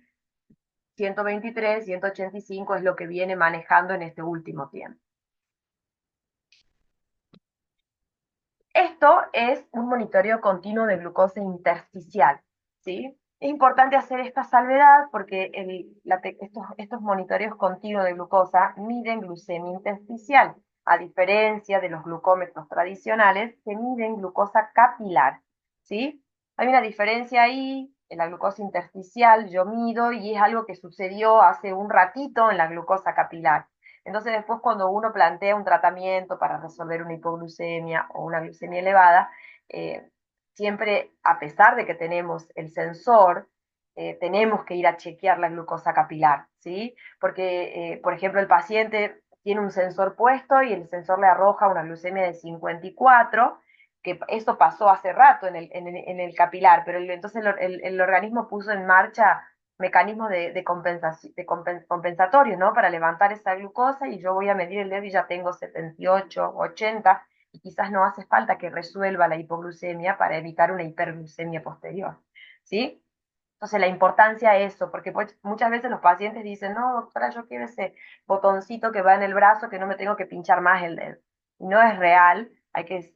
123, 185 es lo que viene manejando en este último tiempo. Esto es un monitoreo continuo de glucosa intersticial, ¿sí? Es importante hacer esta salvedad porque estos monitoreos continuos de glucosa miden glucemia intersticial, a diferencia de los glucómetros tradicionales que miden glucosa capilar, ¿sí? Hay una diferencia ahí, en la glucosa intersticial yo mido y es algo que sucedió hace un ratito en la glucosa capilar. Entonces después cuando uno plantea un tratamiento para resolver una hipoglucemia o una glucemia elevada, siempre, a pesar de que tenemos el sensor, tenemos que ir a chequear la glucosa capilar, ¿sí? Porque, por ejemplo, el paciente tiene un sensor puesto y el sensor le arroja una glucemia de 54, que eso pasó hace rato en el capilar, pero entonces el organismo puso en marcha mecanismos compensatorios, ¿no? Para levantar esa glucosa, y yo voy a medir el dedo y ya tengo 78, 80, y quizás no hace falta que resuelva la hipoglucemia para evitar una hiperglucemia posterior, ¿sí? Entonces la importancia es eso, porque muchas veces los pacientes dicen, no, doctora, yo quiero ese botoncito que va en el brazo, que no me tengo que pinchar más el dedo. Y no es real, hay que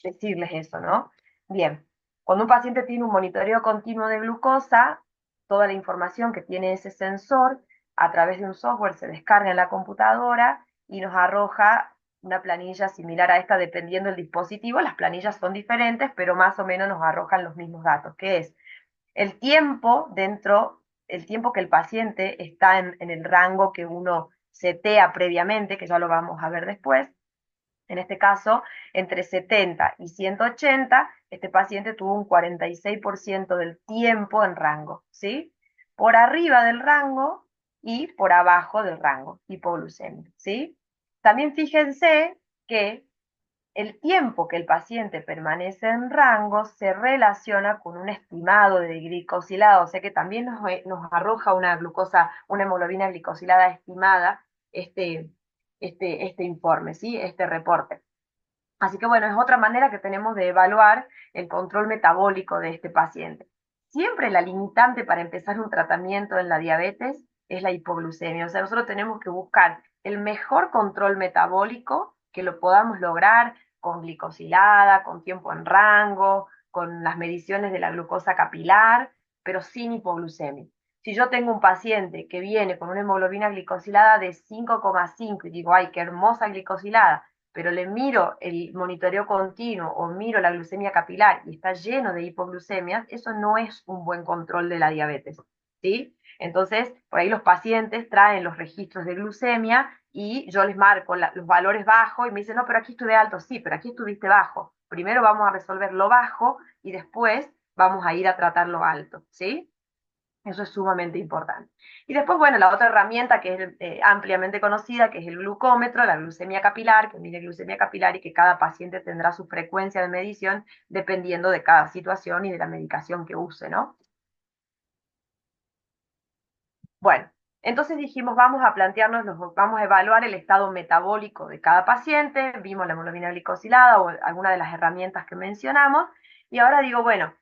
decirles eso, ¿no? Bien, cuando un paciente tiene un monitoreo continuo de glucosa, toda la información que tiene ese sensor a través de un software se descarga en la computadora y nos arroja una planilla similar a esta dependiendo del dispositivo. Las planillas son diferentes, pero más o menos nos arrojan los mismos datos, que es el tiempo el tiempo que el paciente está en el rango que uno setea previamente, que ya lo vamos a ver después. En este caso, entre 70 y 180, este paciente tuvo un 46% del tiempo en rango, ¿sí? Por arriba del rango y por abajo del rango hipoglucémico, ¿sí? También fíjense que el tiempo que el paciente permanece en rango se relaciona con un estimado de glicosilada, o sea que también nos arroja una glucosa, una hemoglobina glicosilada estimada, este informe, ¿sí? Este reporte. Así que bueno, es otra manera que tenemos de evaluar el control metabólico de este paciente. Siempre la limitante para empezar un tratamiento en la diabetes es la hipoglucemia. O sea, nosotros tenemos que buscar el mejor control metabólico que lo podamos lograr con glicosilada, con tiempo en rango, con las mediciones de la glucosa capilar, pero sin hipoglucemia. Si yo tengo un paciente que viene con una hemoglobina glicosilada de 5,5 y digo, ay, qué hermosa glicosilada, pero le miro el monitoreo continuo o miro la glucemia capilar y está lleno de hipoglucemias, eso no es un buen control de la diabetes, ¿sí? Entonces, por ahí los pacientes traen los registros de glucemia y yo les marco los valores bajos y me dicen, no, pero aquí estuve alto, sí, pero aquí estuviste bajo. Primero vamos a resolver lo bajo y después vamos a ir a tratar lo alto, ¿sí? Eso es sumamente importante. Y después, bueno, la otra herramienta que es ampliamente conocida, que es el glucómetro, la glucemia capilar, que mide glucemia capilar y que cada paciente tendrá su frecuencia de medición dependiendo de cada situación y de la medicación que use, ¿no? Bueno, entonces dijimos, vamos a plantearnos, vamos a evaluar el estado metabólico de cada paciente, vimos la hemoglobina glicosilada o alguna de las herramientas que mencionamos, y ahora digo, bueno,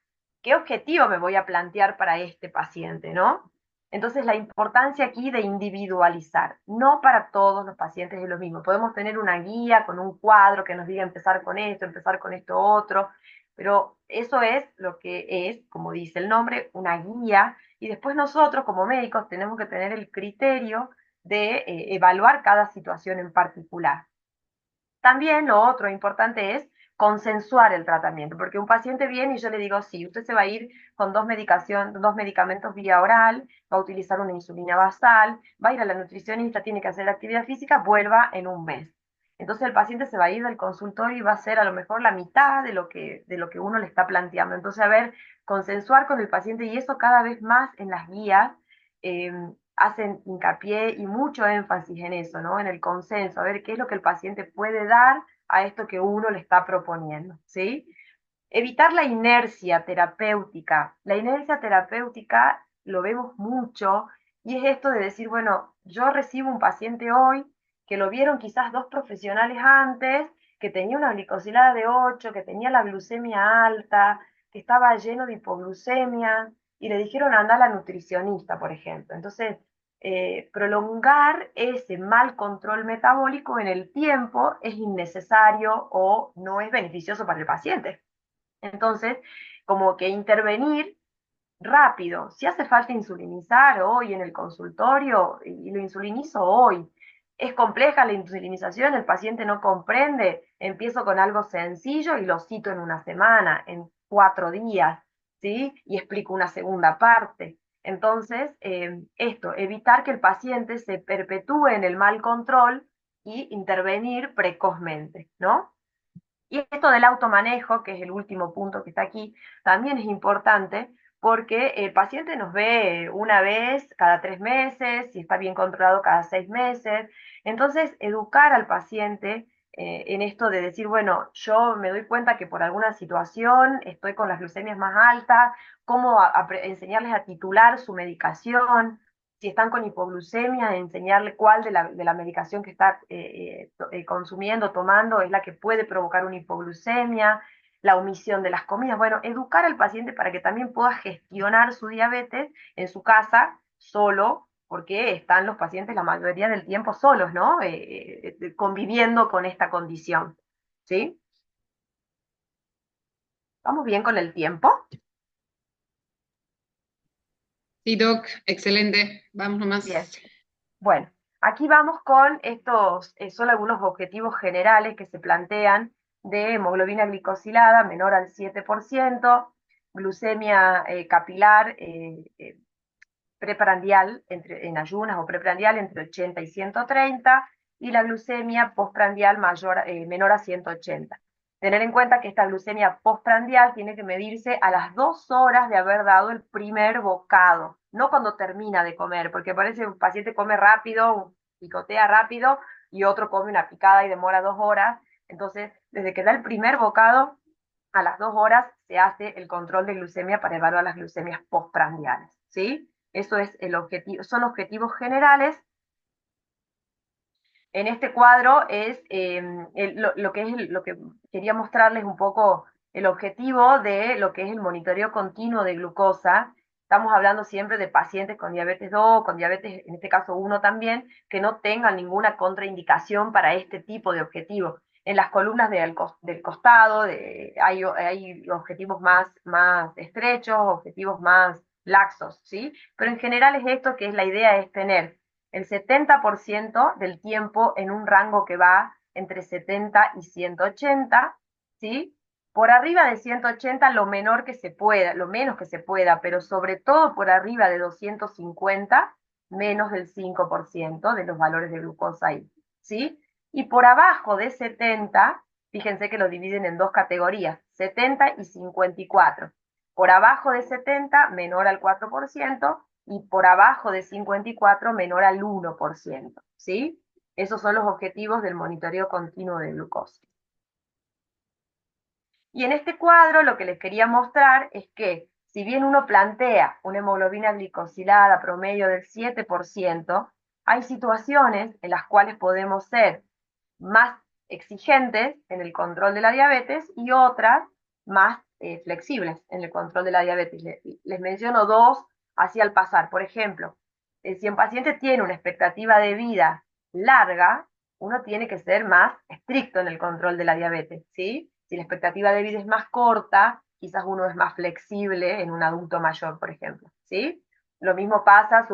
¿qué objetivo me voy a plantear para este paciente, no? Entonces la importancia aquí de individualizar, no para todos los pacientes es lo mismo. Podemos tener una guía con un cuadro que nos diga empezar con esto otro, pero eso es lo que es, como dice el nombre, una guía, y después nosotros como médicos tenemos que tener el criterio de evaluar cada situación en particular. También lo otro importante es consensuar el tratamiento, porque un paciente viene y yo le digo, sí, usted se va a ir con dos medicamentos vía oral, va a utilizar una insulina basal, va a ir a la nutricionista, tiene que hacer actividad física, vuelva en un mes. Entonces el paciente se va a ir del consultorio y va a hacer a lo mejor la mitad de lo que uno le está planteando. Entonces, a ver, consensuar con el paciente, y eso cada vez más en las guías eh, hacen hincapié y mucho énfasis en eso, ¿no? En el consenso, a ver qué es lo que el paciente puede dar a esto que uno le está proponiendo, ¿sí? Evitar la inercia terapéutica. La inercia terapéutica lo vemos mucho y es esto de decir, bueno, yo recibo un paciente hoy que lo vieron quizás dos profesionales antes, que tenía una glicosilada de 8, que tenía la glucemia alta, que estaba lleno de hipoglucemia y le dijeron anda a la nutricionista, por ejemplo. Entonces, prolongar ese mal control metabólico en el tiempo es innecesario o no es beneficioso para el paciente. Entonces, como que intervenir rápido. Si hace falta insulinizar hoy en el consultorio, y lo insulinizo hoy. Es compleja la insulinización, el paciente no comprende, empiezo con algo sencillo y lo cito en una semana, en 4 días, ¿sí? Y explico una segunda parte. Entonces, evitar que el paciente se perpetúe en el mal control y intervenir precozmente, ¿no? Y esto del automanejo, que es el último punto que está aquí, también es importante porque el paciente nos ve una vez cada 3 meses, si está bien controlado cada 6 meses. Entonces, educar al paciente en esto de decir, bueno, yo me doy cuenta que por alguna situación estoy con las glucemias más altas, cómo enseñarles a titular su medicación, si están con hipoglucemia, enseñarle cuál de la medicación que está consumiendo, tomando, es la que puede provocar una hipoglucemia, la omisión de las comidas. Bueno, educar al paciente para que también pueda gestionar su diabetes en su casa solo, porque están los pacientes la mayoría del tiempo solos, ¿no? Conviviendo con esta condición. ¿Sí? ¿Vamos bien con el tiempo? Sí, Doc, excelente. Vamos Bien. nomás. Bueno, aquí vamos con estos, son algunos objetivos generales que se plantean de hemoglobina glicosilada menor al 7%, glucemia capilar preprandial en ayunas o preprandial entre 80 y 130, y la glucemia postprandial menor a 180. Tener en cuenta que esta glucemia postprandial tiene que medirse a las 2 horas de haber dado el primer bocado, no cuando termina de comer, porque parece que un paciente come rápido, picotea rápido, y otro come una picada y demora 2 horas. Entonces, desde que da el primer bocado, a las 2 horas se hace el control de glucemia para evaluar las glucemias postprandiales, ¿sí? Eso es el objetivo, son objetivos generales. En este cuadro es lo que quería mostrarles un poco el objetivo de lo que es el monitoreo continuo de glucosa. Estamos hablando siempre de pacientes con diabetes 2, con diabetes, en este caso 1 también, que no tengan ninguna contraindicación para este tipo de objetivo. En las columnas del costado hay objetivos más estrechos, objetivos más laxos, ¿sí? Pero en general es esto, que es la idea, es tener el 70% del tiempo en un rango que va entre 70 y 180, ¿sí? Por arriba de 180 lo menor que se pueda, lo menos que se pueda, pero sobre todo por arriba de 250, menos del 5% de los valores de glucosa ahí, ¿sí? Y por abajo de 70, fíjense que lo dividen en dos categorías, 70 y 54. Por abajo de 70, menor al 4%, y por abajo de 54 menor al 1%, ¿sí? Esos son los objetivos del monitoreo continuo de glucosa. Y en este cuadro lo que les quería mostrar es que, si bien uno plantea una hemoglobina glicosilada promedio del 7%, hay situaciones en las cuales podemos ser más exigentes en el control de la diabetes y otras más flexibles en el control de la diabetes. Les menciono dos así al pasar. Por ejemplo, si un paciente tiene una expectativa de vida larga, uno tiene que ser más estricto en el control de la diabetes, ¿sí? Si la expectativa de vida es más corta, quizás uno es más flexible en un adulto mayor, por ejemplo, ¿sí? Lo mismo pasa,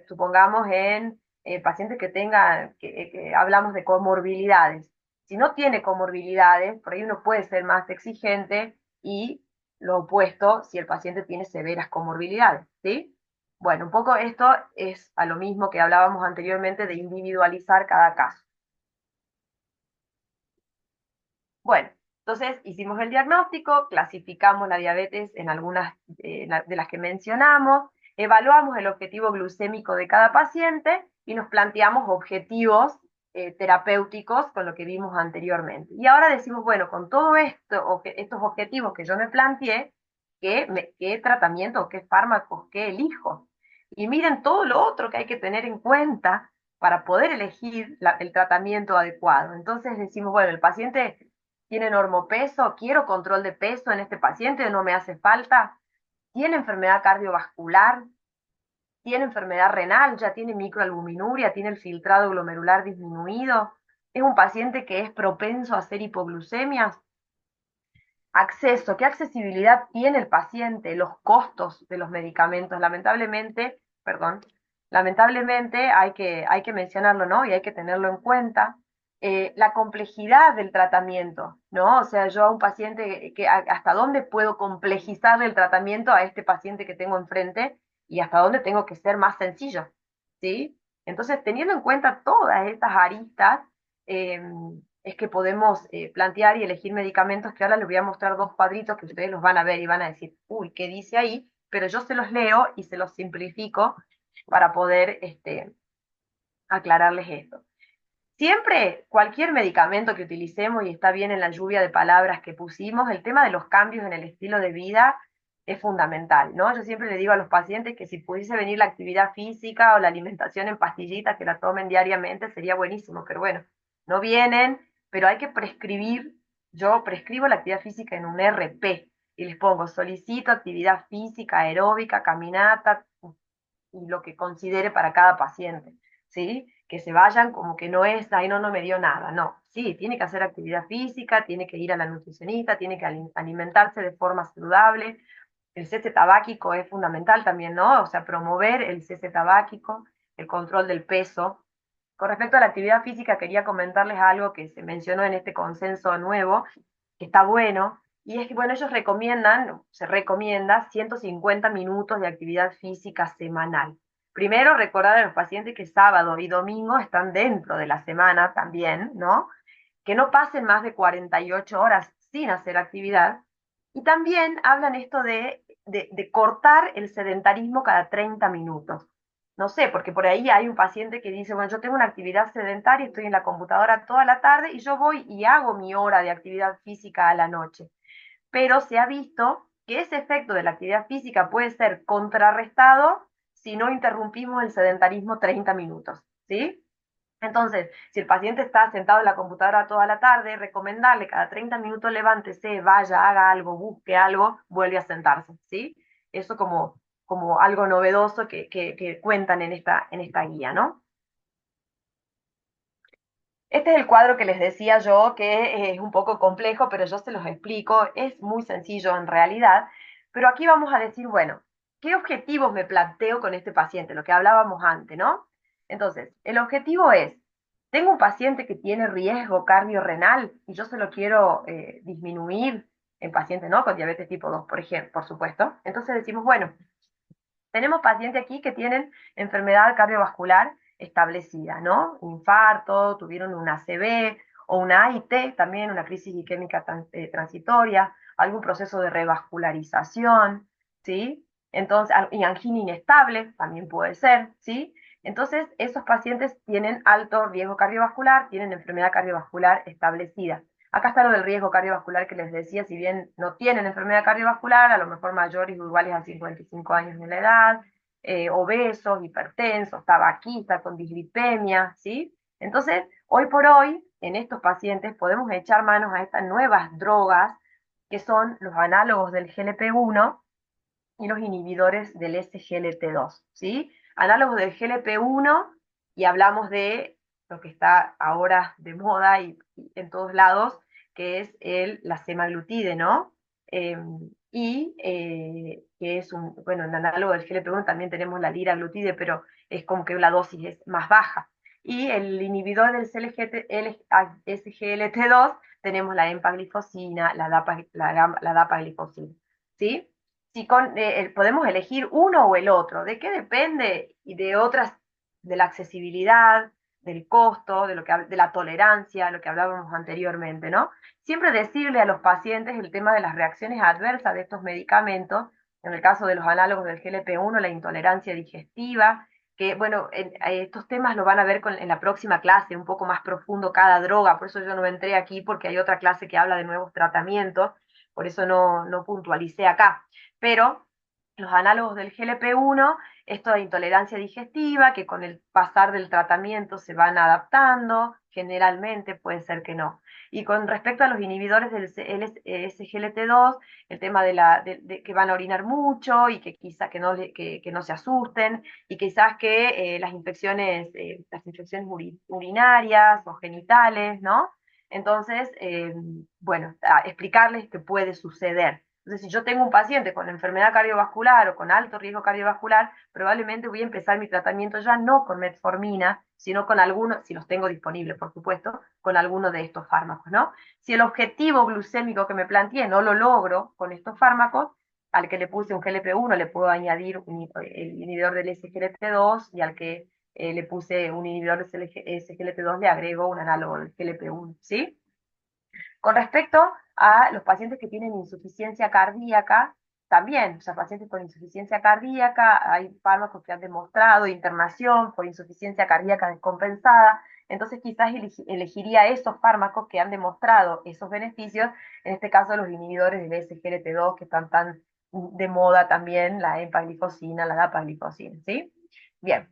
supongamos, en pacientes que tengan, que hablamos de comorbilidades. Si no tiene comorbilidades, por ahí uno puede ser más exigente, y lo opuesto si el paciente tiene severas comorbilidades, ¿sí? Bueno, un poco esto es a lo mismo que hablábamos anteriormente de individualizar cada caso. Bueno, entonces hicimos el diagnóstico, clasificamos la diabetes en algunas de las que mencionamos, evaluamos el objetivo glucémico de cada paciente y nos planteamos objetivos terapéuticos con lo que vimos anteriormente. Y ahora decimos, bueno, con todo esto, estos objetivos que yo me planteé, ¿qué tratamiento, qué fármacos, qué elijo? Y miren todo lo otro que hay que tener en cuenta para poder elegir el tratamiento adecuado. Entonces decimos, bueno, el paciente tiene normopeso, quiero control de peso en este paciente, no me hace falta, tiene enfermedad cardiovascular, tiene enfermedad renal, ya tiene microalbuminuria, tiene el filtrado glomerular disminuido, es un paciente que es propenso a hacer hipoglucemias. Acceso, ¿qué accesibilidad tiene el paciente? Los costos de los medicamentos, lamentablemente hay que mencionarlo, ¿no? Y hay que tenerlo en cuenta. La complejidad del tratamiento, ¿no? O sea, yo a un paciente, hasta dónde puedo complejizarle el tratamiento a este paciente que tengo enfrente, y hasta dónde tengo que ser más sencillo, ¿sí? Entonces, teniendo en cuenta todas estas aristas, es que podemos plantear y elegir medicamentos, que ahora les voy a mostrar dos cuadritos que ustedes los van a ver y van a decir, uy, ¿qué dice ahí? Pero yo se los leo y se los simplifico para poder aclararles esto. Siempre, cualquier medicamento que utilicemos, y está bien en la lluvia de palabras que pusimos, el tema de los cambios en el estilo de vida es fundamental, ¿no? Yo siempre le digo a los pacientes que si pudiese venir la actividad física o la alimentación en pastillitas, que la tomen diariamente, sería buenísimo, pero bueno, no vienen, pero hay que prescribir. Yo prescribo la actividad física en un RP y les pongo, solicito actividad física, aeróbica, caminata, y lo que considere para cada paciente, ¿sí? Que se vayan como que no es, ay, no, no me dio nada, no. Sí, tiene que hacer actividad física, tiene que ir a la nutricionista, tiene que alimentarse de forma saludable. El cese tabáquico es fundamental también, ¿no? O sea, promover el cese tabáquico, el control del peso. Con respecto a la actividad física, quería comentarles algo que se mencionó en este consenso nuevo, que está bueno, y es que, bueno, ellos recomiendan, se recomienda 150 minutos de actividad física semanal. Primero, recordar a los pacientes que sábado y domingo están dentro de la semana también, ¿no? Que no pasen más de 48 horas sin hacer actividad. Y también hablan esto de cortar el sedentarismo cada 30 minutos. No sé, porque por ahí hay un paciente que dice, bueno, yo tengo una actividad sedentaria, estoy en la computadora toda la tarde y yo voy y hago mi hora de actividad física a la noche. Pero se ha visto que ese efecto de la actividad física puede ser contrarrestado si no interrumpimos el sedentarismo 30 minutos, ¿sí? Entonces, si el paciente está sentado en la computadora toda la tarde, recomendarle cada 30 minutos levántese, vaya, haga algo, busque algo, vuelve a sentarse, ¿sí? Eso como algo novedoso que cuentan en esta guía, ¿no? Este es el cuadro que les decía yo, que es un poco complejo, pero yo se los explico, es muy sencillo en realidad, pero aquí vamos a decir, bueno, ¿qué objetivos me planteo con este paciente? Lo que hablábamos antes, ¿no? Entonces, el objetivo es, tengo un paciente que tiene riesgo cardiorrenal y yo se lo quiero disminuir en pacientes, ¿no? Con diabetes tipo 2, por ejemplo, por supuesto. Entonces decimos, bueno, tenemos pacientes aquí que tienen enfermedad cardiovascular establecida, ¿no? Infarto, tuvieron una ACV o una AIT, también una crisis isquémica transitoria, algún proceso de revascularización, ¿sí? Entonces, y angina inestable también puede ser, ¿sí? Entonces, esos pacientes tienen alto riesgo cardiovascular, tienen enfermedad cardiovascular establecida. Acá está lo del riesgo cardiovascular que les decía, si bien no tienen enfermedad cardiovascular, a lo mejor mayores o iguales a 55 años de la edad, obesos, hipertensos, tabaquistas con dislipemia, ¿sí? Entonces, hoy por hoy, en estos pacientes podemos echar manos a estas nuevas drogas que son los análogos del GLP-1 y los inhibidores del SGLT2, ¿sí? Análogos del GLP-1 y hablamos de lo que está ahora de moda y en todos lados, que es la semaglutide, ¿no? Eh, que es bueno, en análogo del GLP-1 también tenemos la liraglutide, pero es como que la dosis es más baja. Y el inhibidor del SGLT2 tenemos la empaglifosina, la dapaglifosina, ¿sí? Si podemos elegir uno o el otro. ¿De qué depende? Y de otras, de la accesibilidad, del costo, de la tolerancia, lo que hablábamos anteriormente, ¿no? Siempre decirle a los pacientes el tema de las reacciones adversas de estos medicamentos, en el caso de los análogos del GLP-1, la intolerancia digestiva, que bueno, estos temas lo van a ver en la próxima clase, un poco más profundo cada droga, por eso yo no entré aquí porque hay otra clase que habla de nuevos tratamientos, por eso no puntualicé acá. Pero los análogos del GLP-1, esto de intolerancia digestiva, que con el pasar del tratamiento se van adaptando, generalmente puede ser que no. Y con respecto a los inhibidores del SGLT2, el tema de que van a orinar mucho y que quizás que no se asusten, y quizás que las infecciones urinarias o genitales, ¿no? Entonces, bueno, explicarles que puede suceder. Entonces, si yo tengo un paciente con enfermedad cardiovascular o con alto riesgo cardiovascular, probablemente voy a empezar mi tratamiento ya no con metformina, sino con alguno, si los tengo disponibles, por supuesto, con alguno de estos fármacos, ¿no? Si el objetivo glucémico que me planteé no lo logro con estos fármacos, al que le puse un GLP-1 le puedo añadir el inhibidor del SGLT2 y al que le puse un inhibidor de SGLT2, le agrego un análogo del GLP-1, ¿sí? Con respecto a los pacientes que tienen insuficiencia cardíaca, también, o sea, pacientes con insuficiencia cardíaca, hay fármacos que han demostrado internación por insuficiencia cardíaca descompensada, entonces quizás elegiría esos fármacos que han demostrado esos beneficios, en este caso los inhibidores del SGLT2 que están tan de moda también, la empaglifosina, la dapaglifosina, ¿sí? Bien,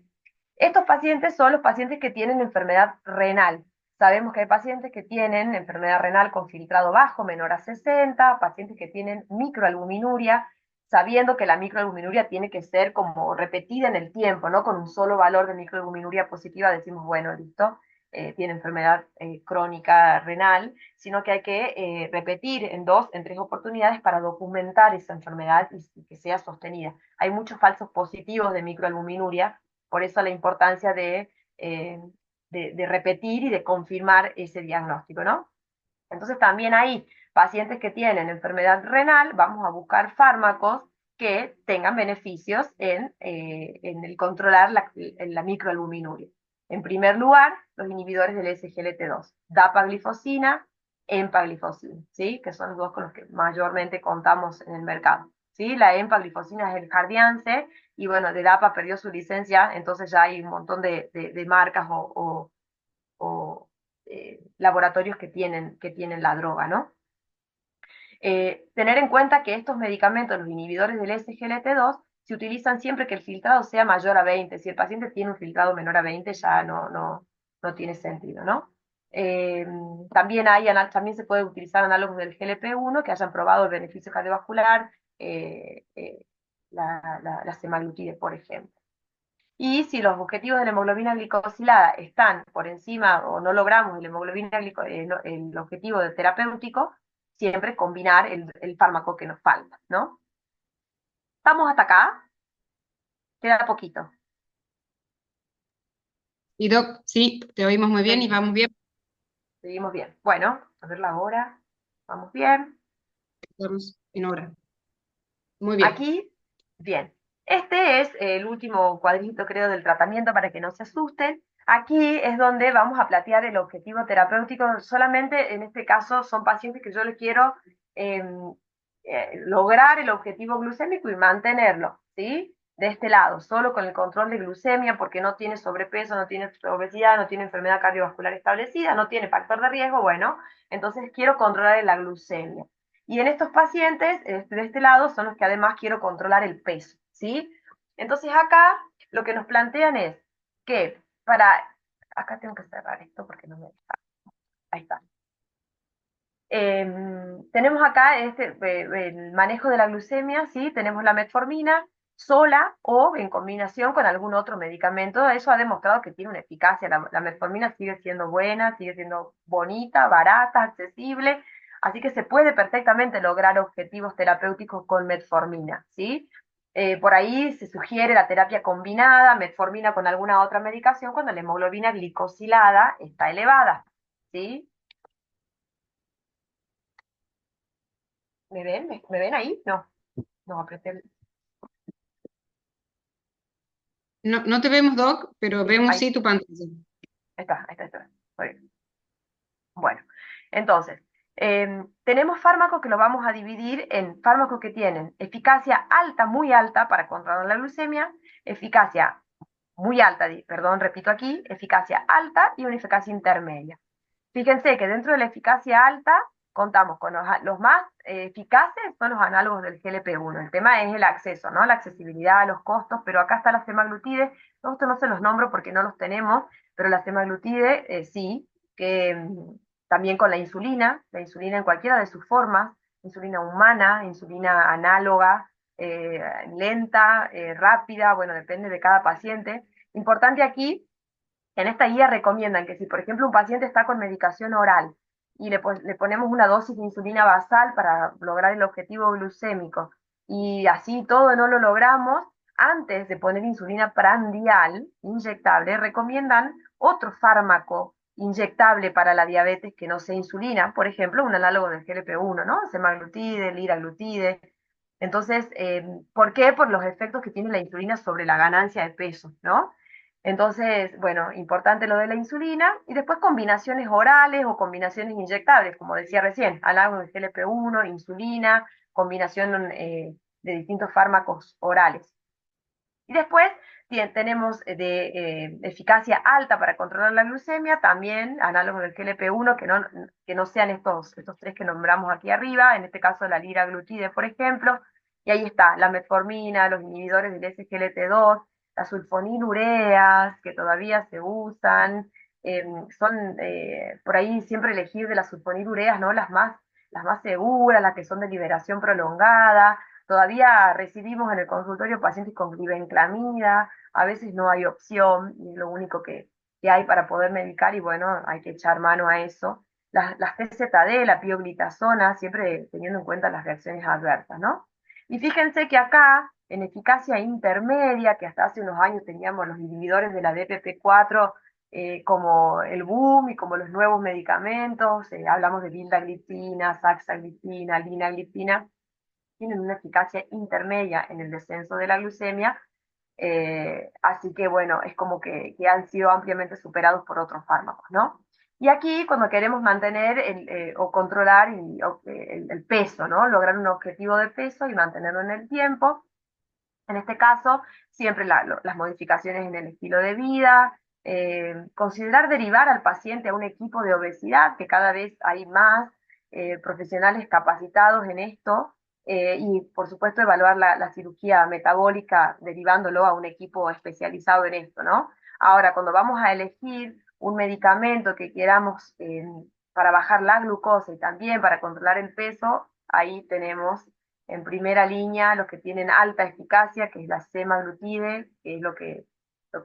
estos pacientes son los pacientes que tienen enfermedad renal. Sabemos que hay pacientes que tienen enfermedad renal con filtrado bajo, menor a 60, pacientes que tienen microalbuminuria, sabiendo que la microalbuminuria tiene que ser como repetida en el tiempo, ¿no? Con un solo valor de microalbuminuria positiva decimos, bueno, listo, tiene enfermedad crónica renal, sino que hay que repetir en 2, en 3 oportunidades para documentar esa enfermedad y que sea sostenida. Hay muchos falsos positivos de microalbuminuria, por eso la importancia de repetir y de confirmar ese diagnóstico, ¿no? Entonces también hay pacientes que tienen enfermedad renal, vamos a buscar fármacos que tengan beneficios en el controlar la microalbuminuria. En primer lugar, los inhibidores del SGLT2, dapaglifosina, empaglifosina, ¿sí? Que son los dos con los que mayormente contamos en el mercado. ¿Sí? La empaglifosina es el Jardiance, y bueno, de DAPA perdió su licencia, entonces ya hay un montón de marcas o laboratorios que tienen la droga, ¿no? Tener en cuenta que estos medicamentos, los inhibidores del SGLT2, se utilizan siempre que el filtrado sea mayor a 20. Si el paciente tiene un filtrado menor a 20, ya no tiene sentido, ¿no? También, también se puede utilizar análogos del GLP-1 que hayan probado el beneficio cardiovascular, la semaglutide, por ejemplo. Y si los objetivos de la hemoglobina glicosilada están por encima o no logramos el objetivo de terapéutico, siempre combinar el fármaco que nos falta, ¿no? ¿Estamos hasta acá? Queda poquito. Y Doc, sí, te oímos muy bien y vamos bien. Seguimos bien. Bueno, a ver la hora. Vamos bien. Estamos en hora. Muy bien. Aquí, bien. Este es el último cuadrito, creo, del tratamiento para que no se asusten. Aquí es donde vamos a plantear el objetivo terapéutico. Solamente en este caso son pacientes que yo les quiero lograr el objetivo glucémico y mantenerlo, ¿sí? De este lado, solo con el control de glucemia, porque no tiene sobrepeso, no tiene obesidad, no tiene enfermedad cardiovascular establecida, no tiene factor de riesgo, bueno, entonces quiero controlar la glucemia. Y en estos pacientes, de este lado, son los que además quiero controlar el peso, ¿sí? Entonces acá lo que nos plantean es que acá tengo que cerrar esto porque no me deja. Ahí está. Tenemos acá el manejo de la glucemia, ¿sí? Tenemos la metformina sola o en combinación con algún otro medicamento. Eso ha demostrado que tiene una eficacia. La metformina sigue siendo buena, sigue siendo bonita, barata, accesible. Así que se puede perfectamente lograr objetivos terapéuticos con metformina, ¿sí? Por ahí se sugiere la terapia combinada, metformina con alguna otra medicación, cuando la hemoglobina glicosilada está elevada, ¿sí? ¿Me ven? ¿Me ven ahí? No, no, apreté No, no te vemos, Doc, pero vemos ahí, sí tu pantalla. ahí está. Muy bien. Bueno, entonces, tenemos fármacos que lo vamos a dividir en fármacos que tienen eficacia alta, muy alta para controlar la glucemia, eficacia muy alta, perdón, repito aquí, eficacia alta y una eficacia intermedia. Fíjense que dentro de la eficacia alta contamos con los más eficaces, son los análogos del GLP-1. El tema es el acceso, ¿no? La accesibilidad, los costos, pero acá está la semaglutide. Esto no se los nombro porque no los tenemos, pero la semaglutide sí, que también con la insulina en cualquiera de sus formas, insulina humana, insulina análoga, lenta, rápida, bueno, depende de cada paciente. Importante aquí, en esta guía recomiendan que si, por ejemplo, un paciente está con medicación oral y le ponemos una dosis de insulina basal para lograr el objetivo glucémico y así todo no lo logramos, antes de poner insulina prandial, inyectable, recomiendan otro fármaco inyectable para la diabetes que no sea insulina, por ejemplo, un análogo del GLP-1, ¿no? Semaglutide, liraglutide. Entonces, ¿por qué? Por los efectos que tiene la insulina sobre la ganancia de peso, ¿no? Entonces, bueno, importante lo de la insulina y después combinaciones orales o combinaciones inyectables, como decía recién, análogos de GLP-1, insulina, combinación de distintos fármacos orales. Y después tenemos de eficacia alta para controlar la glucemia, también análogos del GLP-1, que no sean estos tres que nombramos aquí arriba, en este caso la liraglutide, por ejemplo, y ahí está, la metformina, los inhibidores del SGLT2, las sulfonilureas, que todavía se usan, son por ahí siempre elegir de las sulfonilureas, ¿no? Las más seguras, las que son de liberación prolongada. Todavía recibimos en el consultorio pacientes con glibenclamida, a veces no hay opción, y es lo único que hay para poder medicar, y bueno, hay que echar mano a eso. Las TZD, la pioglitazona, siempre teniendo en cuenta las reacciones adversas, ¿no? Y fíjense que acá, en eficacia intermedia, que hasta hace unos años teníamos los inhibidores de la DPP4 como el boom y como los nuevos medicamentos, hablamos de vildagliptina, saxagliptina, linagliptina, tienen una eficacia intermedia en el descenso de la glucemia, así que bueno, es como que han sido ampliamente superados por otros fármacos, ¿no? Y aquí cuando queremos mantener o controlar el peso, ¿no? Lograr un objetivo de peso y mantenerlo en el tiempo, en este caso, siempre las modificaciones en el estilo de vida, considerar derivar al paciente a un equipo de obesidad, que cada vez hay más profesionales capacitados en esto, y por supuesto evaluar la cirugía metabólica derivándolo a un equipo especializado en esto, ¿no? Ahora, cuando vamos a elegir un medicamento que queramos para bajar la glucosa y también para controlar el peso, ahí tenemos en primera línea los que tienen alta eficacia, que es la semaglutide, que es lo que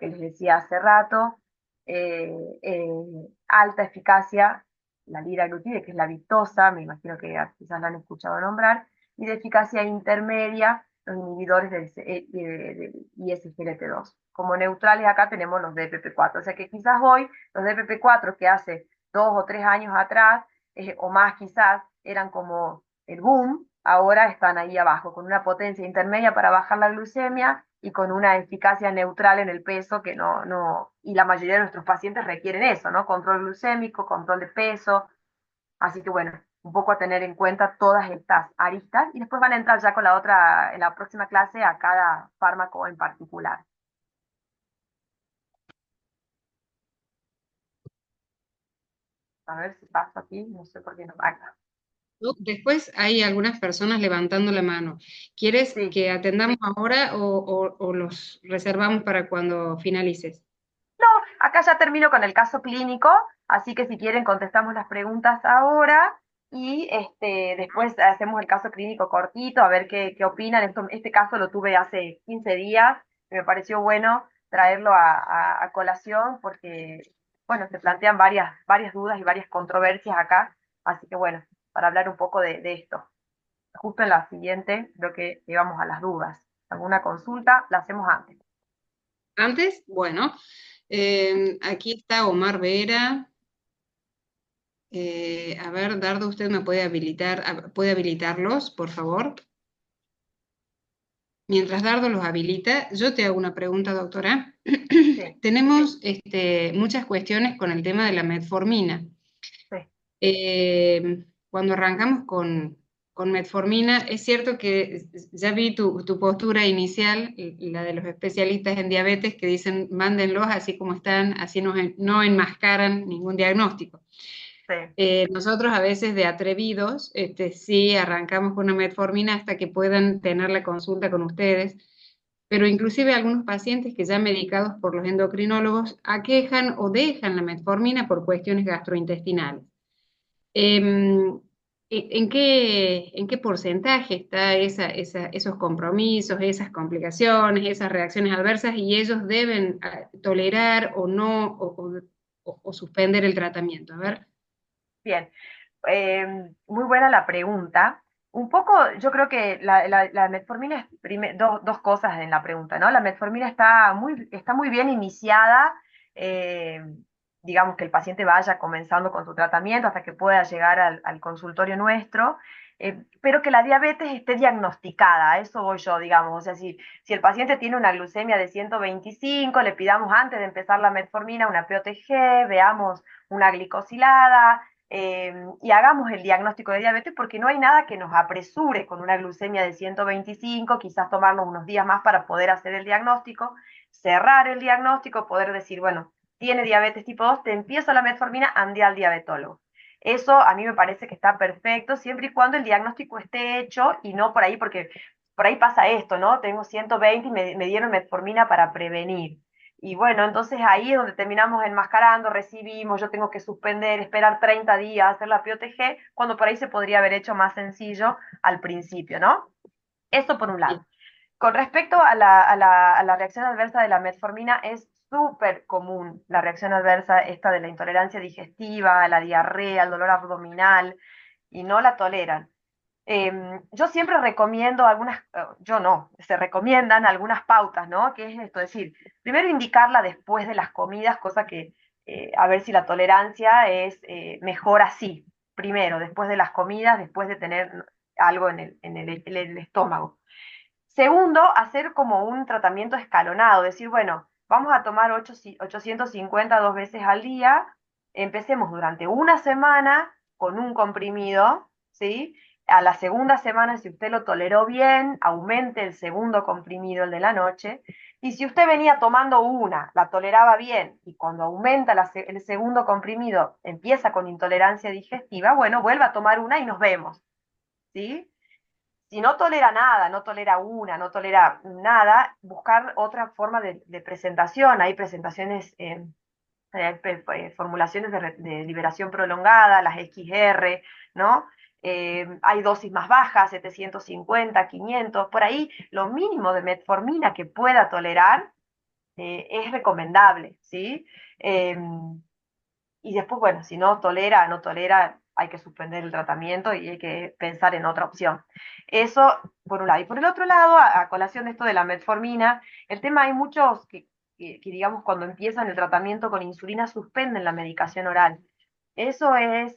les decía hace rato, eh, eh, alta eficacia, la liraglutide, que es la Victoza, me imagino que quizás la han escuchado nombrar, y de eficacia intermedia, los inhibidores del ISGLT2. Como neutrales acá tenemos los DPP4, o sea que quizás hoy los DPP4 que hace 2 o 3 años atrás, o más quizás, eran como el boom, ahora están ahí abajo, con una potencia intermedia para bajar la glucemia y con una eficacia neutral en el peso que y la mayoría de nuestros pacientes requieren eso, ¿no? Control glucémico, control de peso, así que bueno, un poco a tener en cuenta todas estas aristas y después van a entrar ya con la otra, en la próxima clase a cada fármaco en particular. A ver si paso aquí, no sé por qué no pasa. Después hay algunas personas levantando la mano. ¿Quieres Sí. que atendamos ahora o los reservamos para cuando finalices? No, acá ya termino con el caso clínico, así que si quieren contestamos las preguntas ahora y después hacemos el caso clínico cortito, a ver qué opinan. Este caso lo tuve hace 15 días, y me pareció bueno traerlo a colación porque, bueno, se plantean varias dudas y varias controversias acá, así que bueno, para hablar un poco de esto. Justo en la siguiente, creo que llegamos a las dudas. ¿Alguna consulta? La hacemos antes. Antes, bueno, aquí está Omar Vera. A ver, Dardo, ¿usted me puede puede habilitarlos, por favor? Mientras Dardo los habilita, yo te hago una pregunta, doctora. Sí, Tenemos muchas cuestiones con el tema de la metformina. sí. Cuando arrancamos con metformina, es cierto que ya vi tu postura inicial, la de los especialistas en diabetes, que dicen mándenlos así como están, así no enmascaran ningún diagnóstico. Sí. Nosotros a veces de atrevidos, sí arrancamos con una metformina hasta que puedan tener la consulta con ustedes, pero inclusive algunos pacientes que ya medicados por los endocrinólogos aquejan o dejan la metformina por cuestiones gastrointestinales. Em, en qué porcentaje está esos compromisos, esas complicaciones, esas reacciones adversas y ellos deben tolerar o no o suspender el tratamiento? A ver. Bien, muy buena la pregunta. Un poco, yo creo que la metformina es dos cosas en la pregunta, ¿no? La metformina está muy bien iniciada, eh, digamos que el paciente vaya comenzando con su tratamiento hasta que pueda llegar al consultorio nuestro. pero que la diabetes esté diagnosticada, a eso voy yo, digamos. O sea, si el paciente tiene una glucemia de 125, le pidamos antes de empezar la metformina una POTG, veamos una glicosilada, y hagamos el diagnóstico de diabetes, porque no hay nada que nos apresure con una glucemia de 125, quizás tomarnos unos días más para poder hacer el diagnóstico, cerrar el diagnóstico, poder decir, bueno, tiene diabetes tipo 2, te empiezo la metformina, ande al diabetólogo. Eso a mí me parece que está perfecto, siempre y cuando el diagnóstico esté hecho y no por ahí, porque por ahí pasa esto, ¿no? Tengo 120 y me dieron metformina para prevenir. Y bueno, entonces ahí es donde terminamos enmascarando, recibimos, yo tengo que suspender, esperar 30 días, hacer la POTG, cuando por ahí se podría haber hecho más sencillo al principio, ¿no? Eso por un lado. Con respecto a la reacción adversa de la metformina, es súper común la reacción adversa esta de la intolerancia digestiva, la diarrea, el dolor abdominal, y no la toleran. Yo siempre recomiendo algunas, yo no, se recomiendan algunas pautas, ¿no? Que es esto, es decir, primero indicarla después de las comidas, cosa que a ver si la tolerancia es mejor así, primero, después de las comidas, después de tener algo en el estómago. Segundo, hacer como un tratamiento escalonado, decir, bueno, vamos a tomar 850 dos veces al día, empecemos durante una semana con un comprimido, ¿sí? A la segunda semana, si usted lo toleró bien, aumente el segundo comprimido, el de la noche, y si usted venía tomando una, la toleraba bien, y cuando aumenta el segundo comprimido, empieza con intolerancia digestiva, bueno, vuelva a tomar una y nos vemos, ¿sí? Si no tolera nada, no tolera una, no tolera nada, buscar otra forma de presentación. Hay presentaciones, formulaciones de liberación prolongada, las XR, ¿no? Hay dosis más bajas, 750, 500, por ahí lo mínimo de metformina que pueda tolerar es recomendable, ¿sí? Eh, y después, bueno, si no tolera, no tolera, hay que suspender el tratamiento y hay que pensar en otra opción. Eso por un lado. Y por el otro lado, a colación de esto de la metformina, el tema hay muchos que, digamos, cuando empiezan el tratamiento con insulina suspenden la medicación oral. Eso es,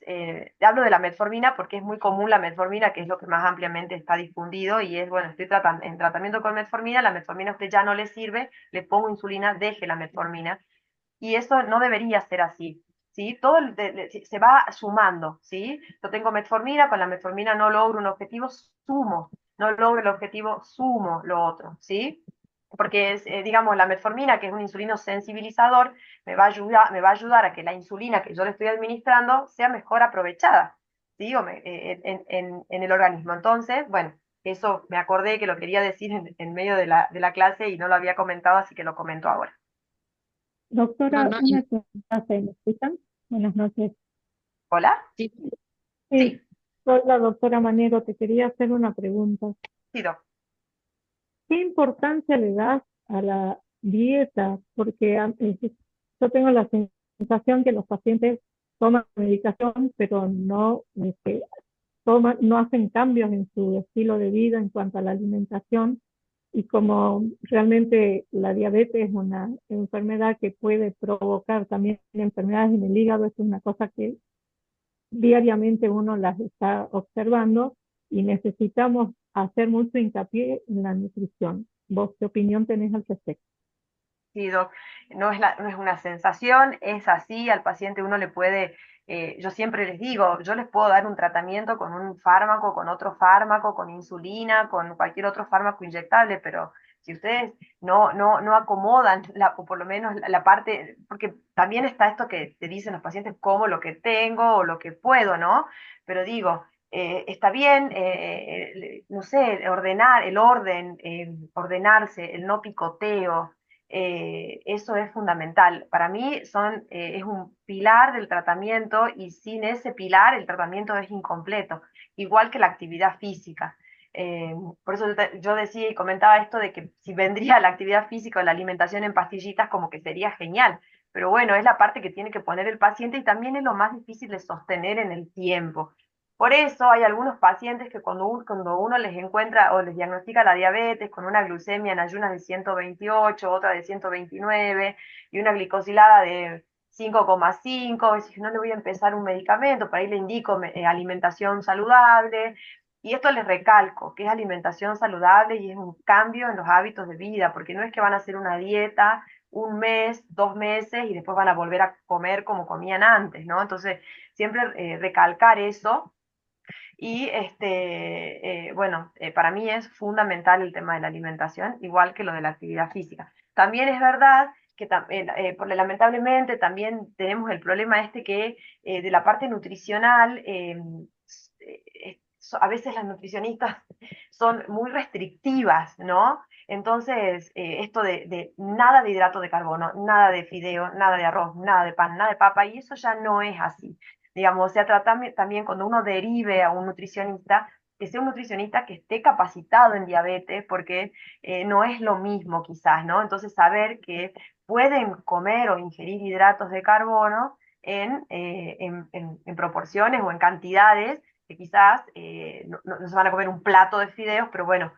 hablo de la metformina porque es muy común la metformina, que es lo que más ampliamente está difundido, y es, bueno, estoy en tratamiento con metformina, la metformina a usted ya no le sirve, le pongo insulina, deje la metformina, y eso no debería ser así. ¿Sí? Todo se va sumando, ¿sí? Yo tengo metformina, con la metformina no logro un objetivo, sumo, no logro el objetivo, sumo lo otro, ¿sí? Porque es, digamos, la metformina, que es un insulino sensibilizador, me va a ayudar a que la insulina que yo le estoy administrando sea mejor aprovechada, ¿sí? En el organismo. Entonces, bueno, eso me acordé que lo quería decir en medio de la clase y no lo había comentado, así que lo comento ahora. No, Doctora, no, una pregunta, ¿me escuchan? Buenas noches. ¿Hola? sí, Sí, Sí, soy la doctora Manero, te quería hacer una pregunta. sí, doc. ¿Qué importancia le das a la dieta? Porque yo tengo la sensación que los pacientes toman medicación, pero no, no hacen cambios en su estilo de vida en cuanto a la alimentación. Y como realmente la diabetes es una enfermedad que puede provocar también enfermedades en el hígado, es una cosa que diariamente uno las está observando y necesitamos hacer mucho hincapié en la nutrición. ¿Vos qué opinión tenés al respecto? Sí, doc, no es una sensación, es así, al paciente uno le puede, yo siempre les digo, yo les puedo dar un tratamiento con un fármaco, con otro fármaco, con insulina, con cualquier otro fármaco inyectable, pero si ustedes no acomodan, o por lo menos la parte, porque también está esto que te dicen los pacientes, como lo que tengo o lo que puedo, ¿no? Pero digo, está bien, no sé, ordenar, el orden, ordenarse, el no picoteo, eso es fundamental. Para mí es un pilar del tratamiento, y sin ese pilar el tratamiento es incompleto, igual que la actividad física. Eh, por eso yo decía y comentaba esto de que si vendría la actividad física o la alimentación en pastillitas, como que sería genial. Pero bueno, es la parte que tiene que poner el paciente, y también es lo más difícil de sostener en el tiempo. Por eso hay algunos pacientes que cuando uno les encuentra o les diagnostica la diabetes con una glucemia en ayunas de 128, otra de 129 y una glicosilada de 5,5, no le voy a empezar un medicamento, por ahí le indico alimentación saludable, Y esto les recalco, que es alimentación saludable y es un cambio en los hábitos de vida, porque no es que van a hacer una dieta un mes, 2 meses y después van a volver a comer como comían antes, ¿no? Entonces, siempre recalcar eso y bueno, para mí es fundamental el tema de la alimentación, igual que lo de la actividad física. También es verdad que lamentablemente también tenemos el problema este que de la parte nutricional, a veces las nutricionistas son muy restrictivas, ¿no? Entonces, esto de nada de hidrato de carbono, nada de fideo, nada de arroz, nada de pan, nada de papa, y eso ya no es así. Digamos, o sea, tratar también cuando uno derive a un nutricionista, que sea un nutricionista que esté capacitado en diabetes, porque no es lo mismo quizás, ¿no? Entonces, saber que pueden comer o ingerir hidratos de carbono en proporciones o en cantidades que quizás no se van a comer un plato de fideos, pero bueno,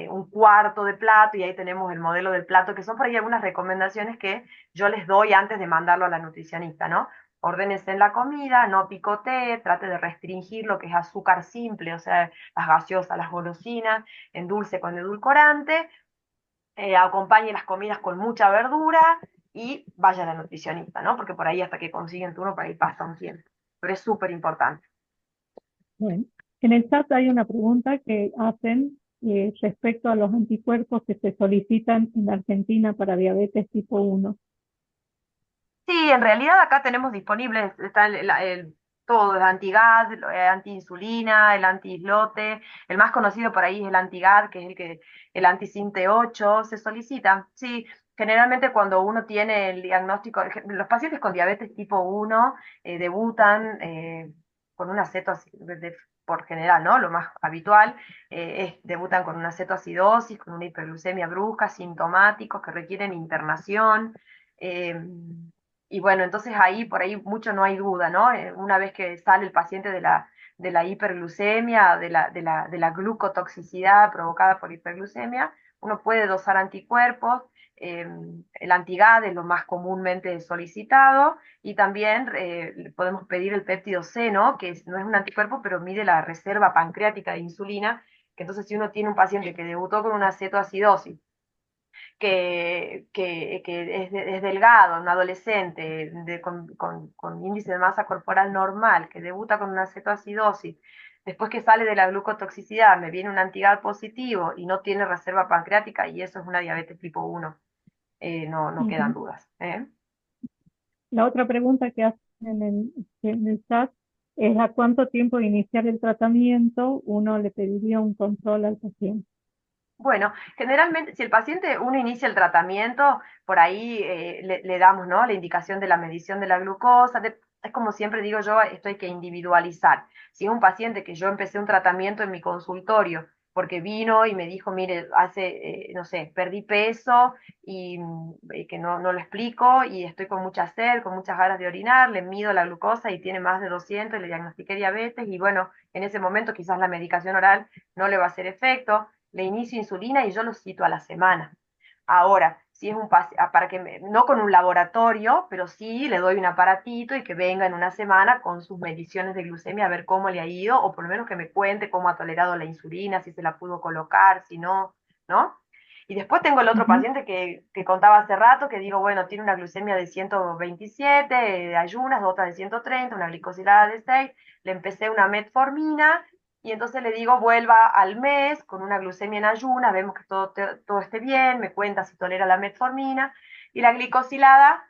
un cuarto de plato, y ahí tenemos el modelo del plato, que son por ahí algunas recomendaciones que yo les doy antes de mandarlo a la nutricionista, ¿no? Ordénese en la comida, no picotee, trate de restringir lo que es azúcar simple, o sea, las gaseosas, las golosinas, endulce con edulcorante, acompañe las comidas con mucha verdura y vaya a la nutricionista, ¿no? Porque por ahí hasta que consiguen turno, por ahí pasa un tiempo. Pero es súper importante. Bueno, en el chat hay una pregunta que hacen respecto a los anticuerpos que se solicitan en la Argentina para diabetes tipo 1. Sí, en realidad acá tenemos disponibles, está todo, el anti-GAD, el anti-insulina, el anti-islote, el más conocido por ahí es el anti-GAD, que es el anti-SINT8, se solicita. Sí, generalmente cuando uno tiene el diagnóstico, los pacientes con diabetes tipo 1 debutan con una por general, ¿no? Lo más habitual debutan con una cetoacidosis, con una hiperglucemia brusca, sintomáticos que requieren internación. eh, y bueno, entonces ahí por ahí mucho no hay duda, ¿no? Una vez que sale el paciente de la hiperglucemia, de la glucotoxicidad provocada por hiperglucemia, uno puede dosar anticuerpos, el anti-GAD es lo más comúnmente solicitado, y también podemos pedir el péptido C, ¿no? Que no es un anticuerpo, pero mide la reserva pancreática de insulina, que entonces si uno tiene un paciente que debutó con una cetoacidosis, que es delgado, un adolescente con índice de masa corporal normal, que debuta con una cetoacidosis, después que sale de la glucotoxicidad, me viene un antigal positivo y no tiene reserva pancreática, y eso es una diabetes tipo 1. No quedan dudas. La otra pregunta que hacen en el chat es a cuánto tiempo de iniciar el tratamiento uno le pediría un control al paciente. Bueno, generalmente, si el paciente uno inicia el tratamiento, por ahí le damos, ¿no? La indicación de la medición de la glucosa. Es como siempre digo yo, esto hay que individualizar. Si es un paciente que yo empecé un tratamiento en mi consultorio porque vino y me dijo, mire, no sé, perdí peso y que no lo explico y estoy con mucha sed, con muchas ganas de orinar, le mido la glucosa y tiene más de 200, le diagnostiqué diabetes y bueno, en ese momento quizás la medicación oral no le va a hacer efecto, le inicio insulina y yo lo cito a la semana. Ahora, si es un para que no con un laboratorio, pero sí le doy un aparatito y que venga en una semana con sus mediciones de glucemia a ver cómo le ha ido, o por lo menos que me cuente cómo ha tolerado la insulina, si se la pudo colocar, si no, ¿no? Y después tengo el otro paciente que contaba hace rato, que digo, bueno, tiene una glucemia de 127, de ayunas, otra de 130, una glicosilada de 6, le empecé una metformina, y entonces le digo, vuelva al mes con una glucemia en ayunas, vemos que todo esté bien, me cuenta si tolera la metformina, y la glicosilada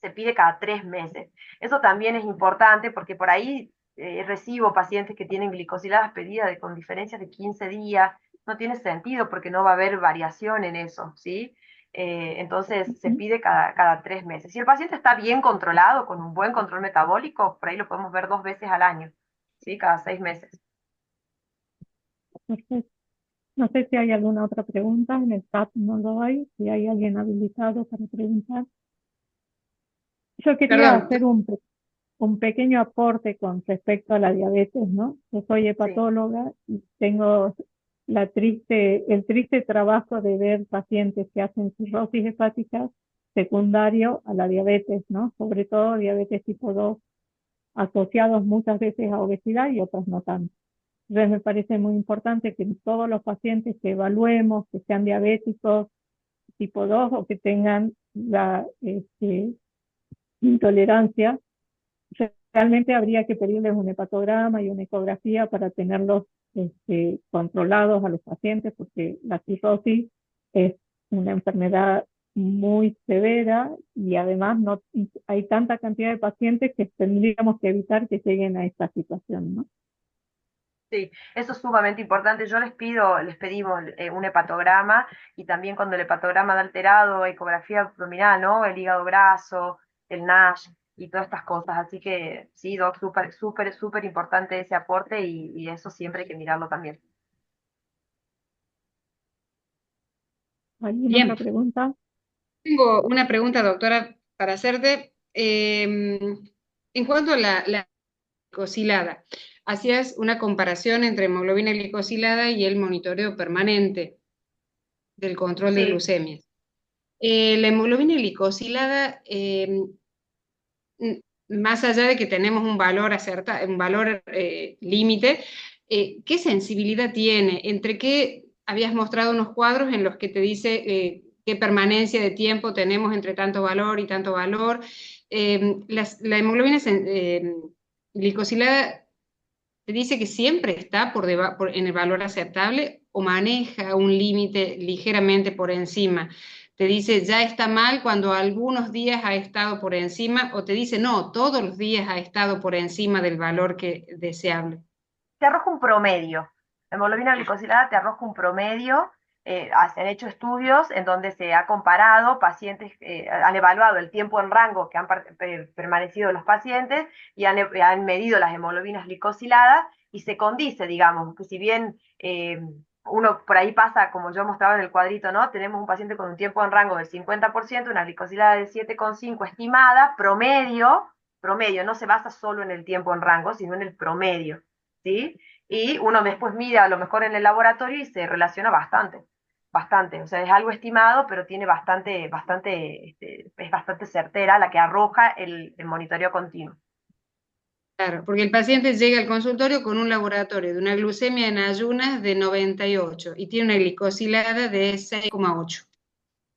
se pide cada 3 meses. Eso también es importante porque por ahí recibo pacientes que tienen glicosiladas pedidas con diferencias de 15 días, no tiene sentido porque no va a haber variación en eso, ¿sí? Entonces se pide cada 3 meses. Si el paciente está bien controlado, con un buen control metabólico, por ahí lo podemos ver 2 veces al año, ¿sí? Cada 6 meses. Perfecto. No sé si hay alguna otra pregunta, en el chat no lo hay, si hay alguien habilitado para preguntar. Yo quería Perdón, hacer un pequeño aporte con respecto a la diabetes, ¿no? Yo soy Sí. hepatóloga y tengo el triste trabajo de ver pacientes que hacen cirrosis hepática secundario a la diabetes, ¿no? Sobre todo diabetes tipo 2, asociados muchas veces a obesidad y otros no tanto. Entonces me parece muy importante que todos los pacientes que evaluemos, que sean diabéticos tipo 2 o que tengan la intolerancia, realmente habría que pedirles un hepatograma y una ecografía para tenerlos controlados a los pacientes, porque la cirrosis es una enfermedad muy severa y además no hay tanta cantidad de pacientes que tendríamos que evitar que lleguen a esta situación, ¿no? Sí, eso es sumamente importante. Yo les pedimos un hepatograma y también cuando el hepatograma da alterado, ecografía abdominal, ¿no? El hígado graso, el NASH y todas estas cosas. Así que sí, Doc, súper, súper, súper importante ese aporte y eso siempre hay que mirarlo también. ¿Alguna otra Bien, pregunta? tengo una pregunta, doctora, para hacerte. En cuanto a la glicosilada, hacías una comparación entre hemoglobina glicosilada y el monitoreo permanente del control de Sí, glucemia. La hemoglobina glicosilada, más allá de que tenemos un valor un valor límite, ¿qué sensibilidad tiene? Entre qué habías mostrado unos cuadros en los que te dice qué permanencia de tiempo tenemos entre tanto valor y tanto valor. La hemoglobina glicosilada te dice que siempre está en el valor aceptable o maneja un límite ligeramente por encima. Te dice ya está mal cuando algunos días ha estado por encima o te dice no, todos los días ha estado por encima del valor deseable. te arroja un promedio. La hemoglobina glicosilada te arroja un promedio. Se han hecho estudios en donde se ha comparado pacientes, han evaluado el tiempo en rango que han permanecido los pacientes y han medido las hemoglobinas glicosiladas y se condice, digamos, que si bien uno por ahí pasa, como yo mostraba en el cuadrito, ¿no? Tenemos un paciente con un tiempo en rango del 50%, una glicosilada de 7,5 estimada, promedio, no se basa solo en el tiempo en rango, sino en el promedio. ¿Sí? Y uno después mide a lo mejor en el laboratorio y se relaciona bastante, bastante. O sea, es algo estimado, pero tiene es bastante certera la que arroja el monitoreo continuo. Claro, porque el paciente llega al consultorio con un laboratorio de una glucemia en ayunas de 98 y tiene una glicosilada de 6,8.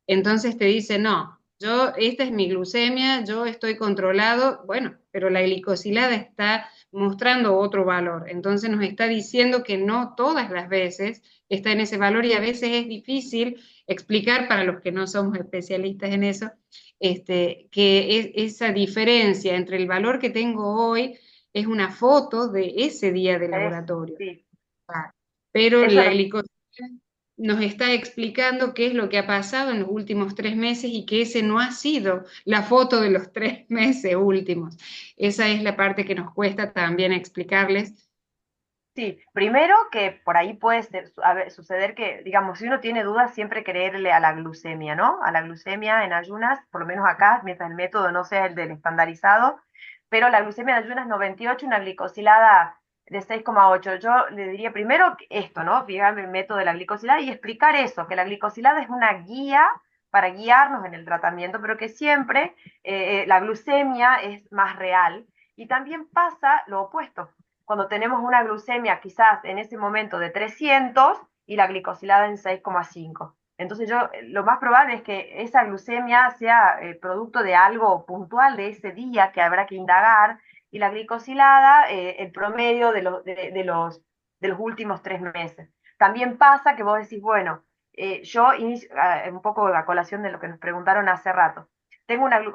Entonces te dice, no, esta es mi glucemia, yo estoy controlado, bueno, pero la glicosilada está mostrando otro valor. Entonces nos está diciendo que no todas las veces está en ese valor y a veces es difícil explicar para los que no somos especialistas en eso, que esa diferencia entre el valor que tengo hoy es una foto de ese día de laboratorio. Sí, Pero eso la es glicosilada nos está explicando qué es lo que ha pasado en los últimos 3 meses y que ese no ha sido la foto de los 3 meses últimos. Esa es la parte que nos cuesta también explicarles. Sí, primero que por ahí puede suceder que, digamos, si uno tiene dudas, siempre creerle a la glucemia, ¿no? A la glucemia en ayunas, por lo menos acá, mientras el método no sea el del estandarizado, pero la glucemia en ayunas 98, una glicosilada de 6,8. Yo le diría primero esto, ¿no? Fijarme el método de la glicosilada y explicar eso, que la glicosilada es una guía para guiarnos en el tratamiento, pero que siempre la glucemia es más real. Y también pasa lo opuesto cuando tenemos una glucemia quizás en ese momento de 300 y la glicosilada en 6,5. Entonces lo más probable es que esa glucemia sea producto de algo puntual de ese día que habrá que indagar y la glicosilada el promedio de los últimos 3 meses. También pasa que vos decís, bueno, un poco a colación de lo que nos preguntaron hace rato,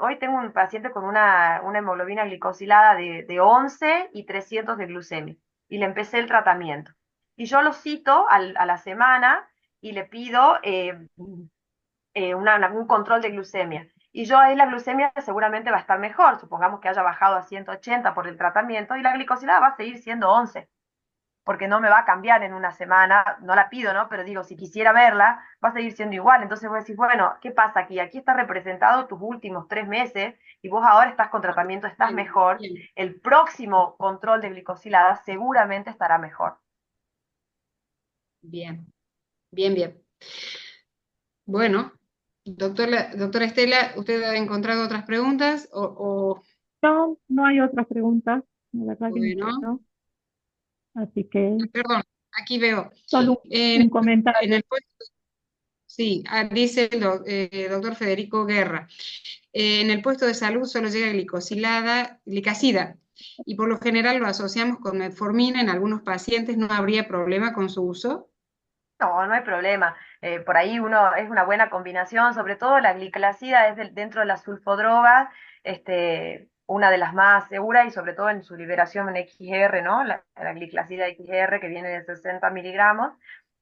hoy tengo un paciente con una hemoglobina glicosilada de 11 y 300 de glucemia. Y le empecé el tratamiento. Y yo lo cito a la semana y le pido un control de glucemia. Y yo ahí la glucemia seguramente va a estar mejor. Supongamos que haya bajado a 180 por el tratamiento y la glicosilada va a seguir siendo 11 porque no me va a cambiar en una semana, no la pido, ¿no? Pero digo, si quisiera verla, va a seguir siendo igual. Entonces voy a decir, bueno, ¿qué pasa aquí? Aquí está representado tus últimos 3 meses y vos ahora estás con tratamiento, estás mejor. Bien, El próximo control de glicosilada seguramente estará mejor. bien, bien, bien. Bueno, doctora Estela, ¿usted ha encontrado otras preguntas? No, no hay otras preguntas. La verdad que Bueno, no. Así que Perdón, aquí veo. solo En, un comentario. en el puesto, sí, dice el doctor Federico Guerra. En el puesto de salud solo llega glicasida y por lo general lo asociamos con metformina. En algunos pacientes no habría problema con su uso. No, no hay problema. Por ahí uno es una buena combinación, sobre todo la gliclazida es dentro de las sulfodrogas, una de las más seguras y sobre todo en su liberación en XR, ¿no? La gliclazida XR que viene de 60 miligramos.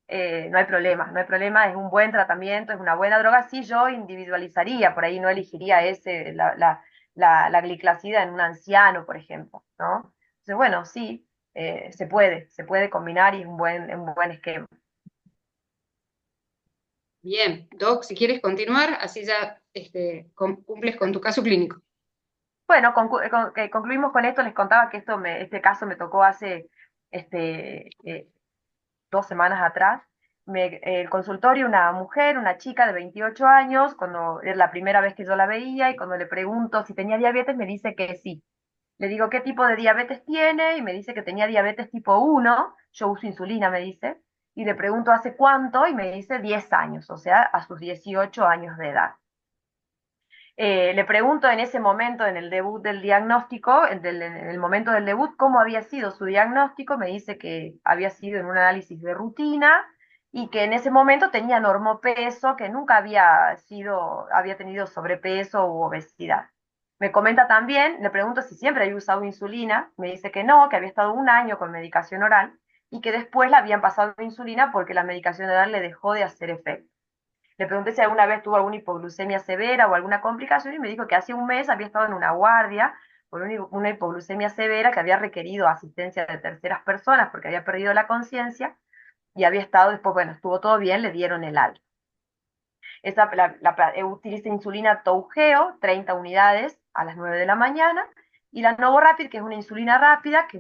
No hay problema, no hay problema, es un buen tratamiento, es una buena droga. Sí, yo individualizaría, por ahí no elegiría la gliclazida en un anciano, por ejemplo, ¿no? Entonces, bueno, sí, se puede combinar y es un buen esquema. Bien, Doc, si quieres continuar, así ya cumples con tu caso clínico. Bueno, concluimos con esto. Les contaba que este caso me tocó hace este, 2 semanas atrás. El consultorio, una mujer, una chica de 28 años, cuando es la primera vez que yo la veía y cuando le pregunto si tenía diabetes, me dice que sí. Le digo, ¿qué tipo de diabetes tiene? Y me dice que tenía diabetes tipo 1. Yo uso insulina, me dice. Y le pregunto, ¿hace cuánto? Y me dice 10 años, o sea, a sus 18 años de edad. Le pregunto en ese momento, en el debut del diagnóstico, en el momento del debut, cómo había sido su diagnóstico. Me dice que había sido en un análisis de rutina y que en ese momento tenía normopeso, que nunca había tenido sobrepeso u obesidad. Me comenta también, le pregunto si siempre había usado insulina. Me dice que no, que había estado 1 año con medicación oral y que después le habían pasado insulina porque la medicación oral le dejó de hacer efecto. Le pregunté si alguna vez tuvo alguna hipoglucemia severa o alguna complicación y me dijo que hace un mes había estado en una guardia por una hipoglucemia severa que había requerido asistencia de terceras personas porque había perdido la conciencia y había estado después, bueno, estuvo todo bien, le dieron el alta. Utiliza insulina Toujeo, 30 unidades a las 9 de la mañana, y la Novorapid, que es una insulina rápida, que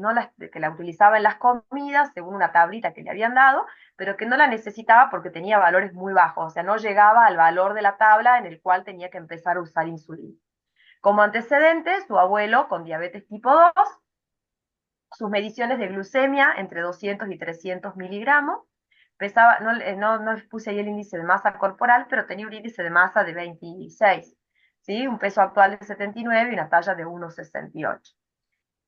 la utilizaba en las comidas, según una tablita que le habían dado, pero que no la necesitaba porque tenía valores muy bajos, o sea, no llegaba al valor de la tabla en el cual tenía que empezar a usar insulina. Como antecedente, su abuelo con diabetes tipo 2, sus mediciones de glucemia entre 200 y 300 miligramos, pesaba, no les puse ahí el índice de masa corporal, pero tenía un índice de masa de 26, ¿sí? Un peso actual de 79 y una talla de 1,68.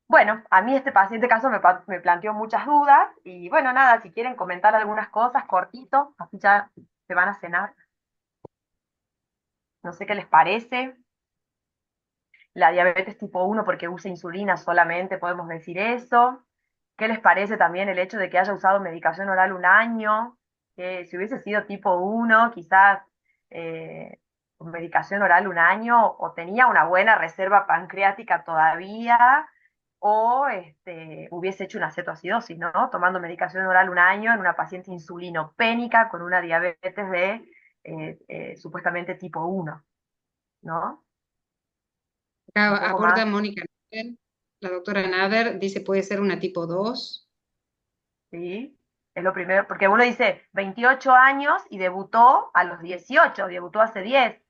Bueno, a mí este paciente caso me planteó muchas dudas y bueno, nada, si quieren comentar algunas cosas cortito, así ya se van a cenar. No sé qué les parece. La diabetes tipo 1 porque usa insulina solamente, podemos decir eso. ¿Qué les parece también el hecho de que haya usado medicación oral 1 año? Que si hubiese sido tipo 1, quizás con medicación oral 1 año, o tenía una buena reserva pancreática todavía, o hubiese hecho una cetoacidosis, ¿no? Tomando medicación oral 1 año en una paciente insulinopénica con una diabetes de supuestamente tipo 1, ¿no? Un Acá poco aporta más. Mónica Nader, la doctora Nader, dice puede ser una tipo 2. ¿Sí? Es lo primero, porque uno dice 28 años y debutó a los 18, debutó hace 10,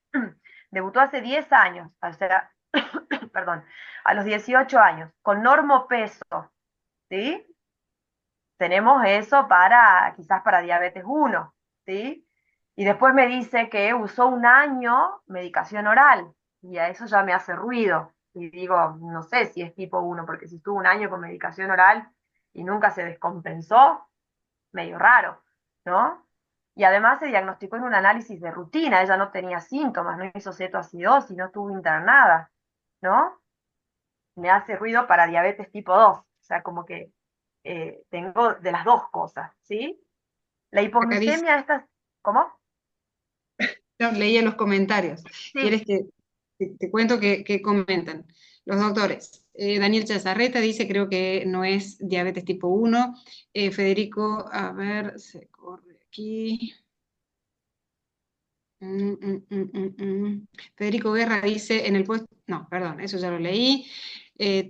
debutó hace 10 años, o sea, perdón, a los 18 años, con normopeso, ¿sí? Tenemos eso quizás para diabetes 1, ¿sí? Y después me dice que usó 1 año medicación oral, y a eso ya me hace ruido. Y digo, no sé si es tipo 1, porque si estuvo 1 año con medicación oral y nunca se descompensó, medio raro, ¿no? Y además se diagnosticó en un análisis de rutina, ella no tenía síntomas, no hizo cetoacidosis, no estuvo internada, ¿no? Me hace ruido para diabetes tipo 2, o sea, como que tengo de las dos cosas, ¿sí? La Acá dice, hipoglucemia, ¿cómo? no, leía los comentarios. Sí, ¿Quieres que te cuento que comentan? Los doctores. Daniel Chazarreta dice, creo que no es diabetes tipo 1. Federico, a ver, se corre aquí. Federico Guerra dice, en el puesto, no, perdón, eso ya lo leí.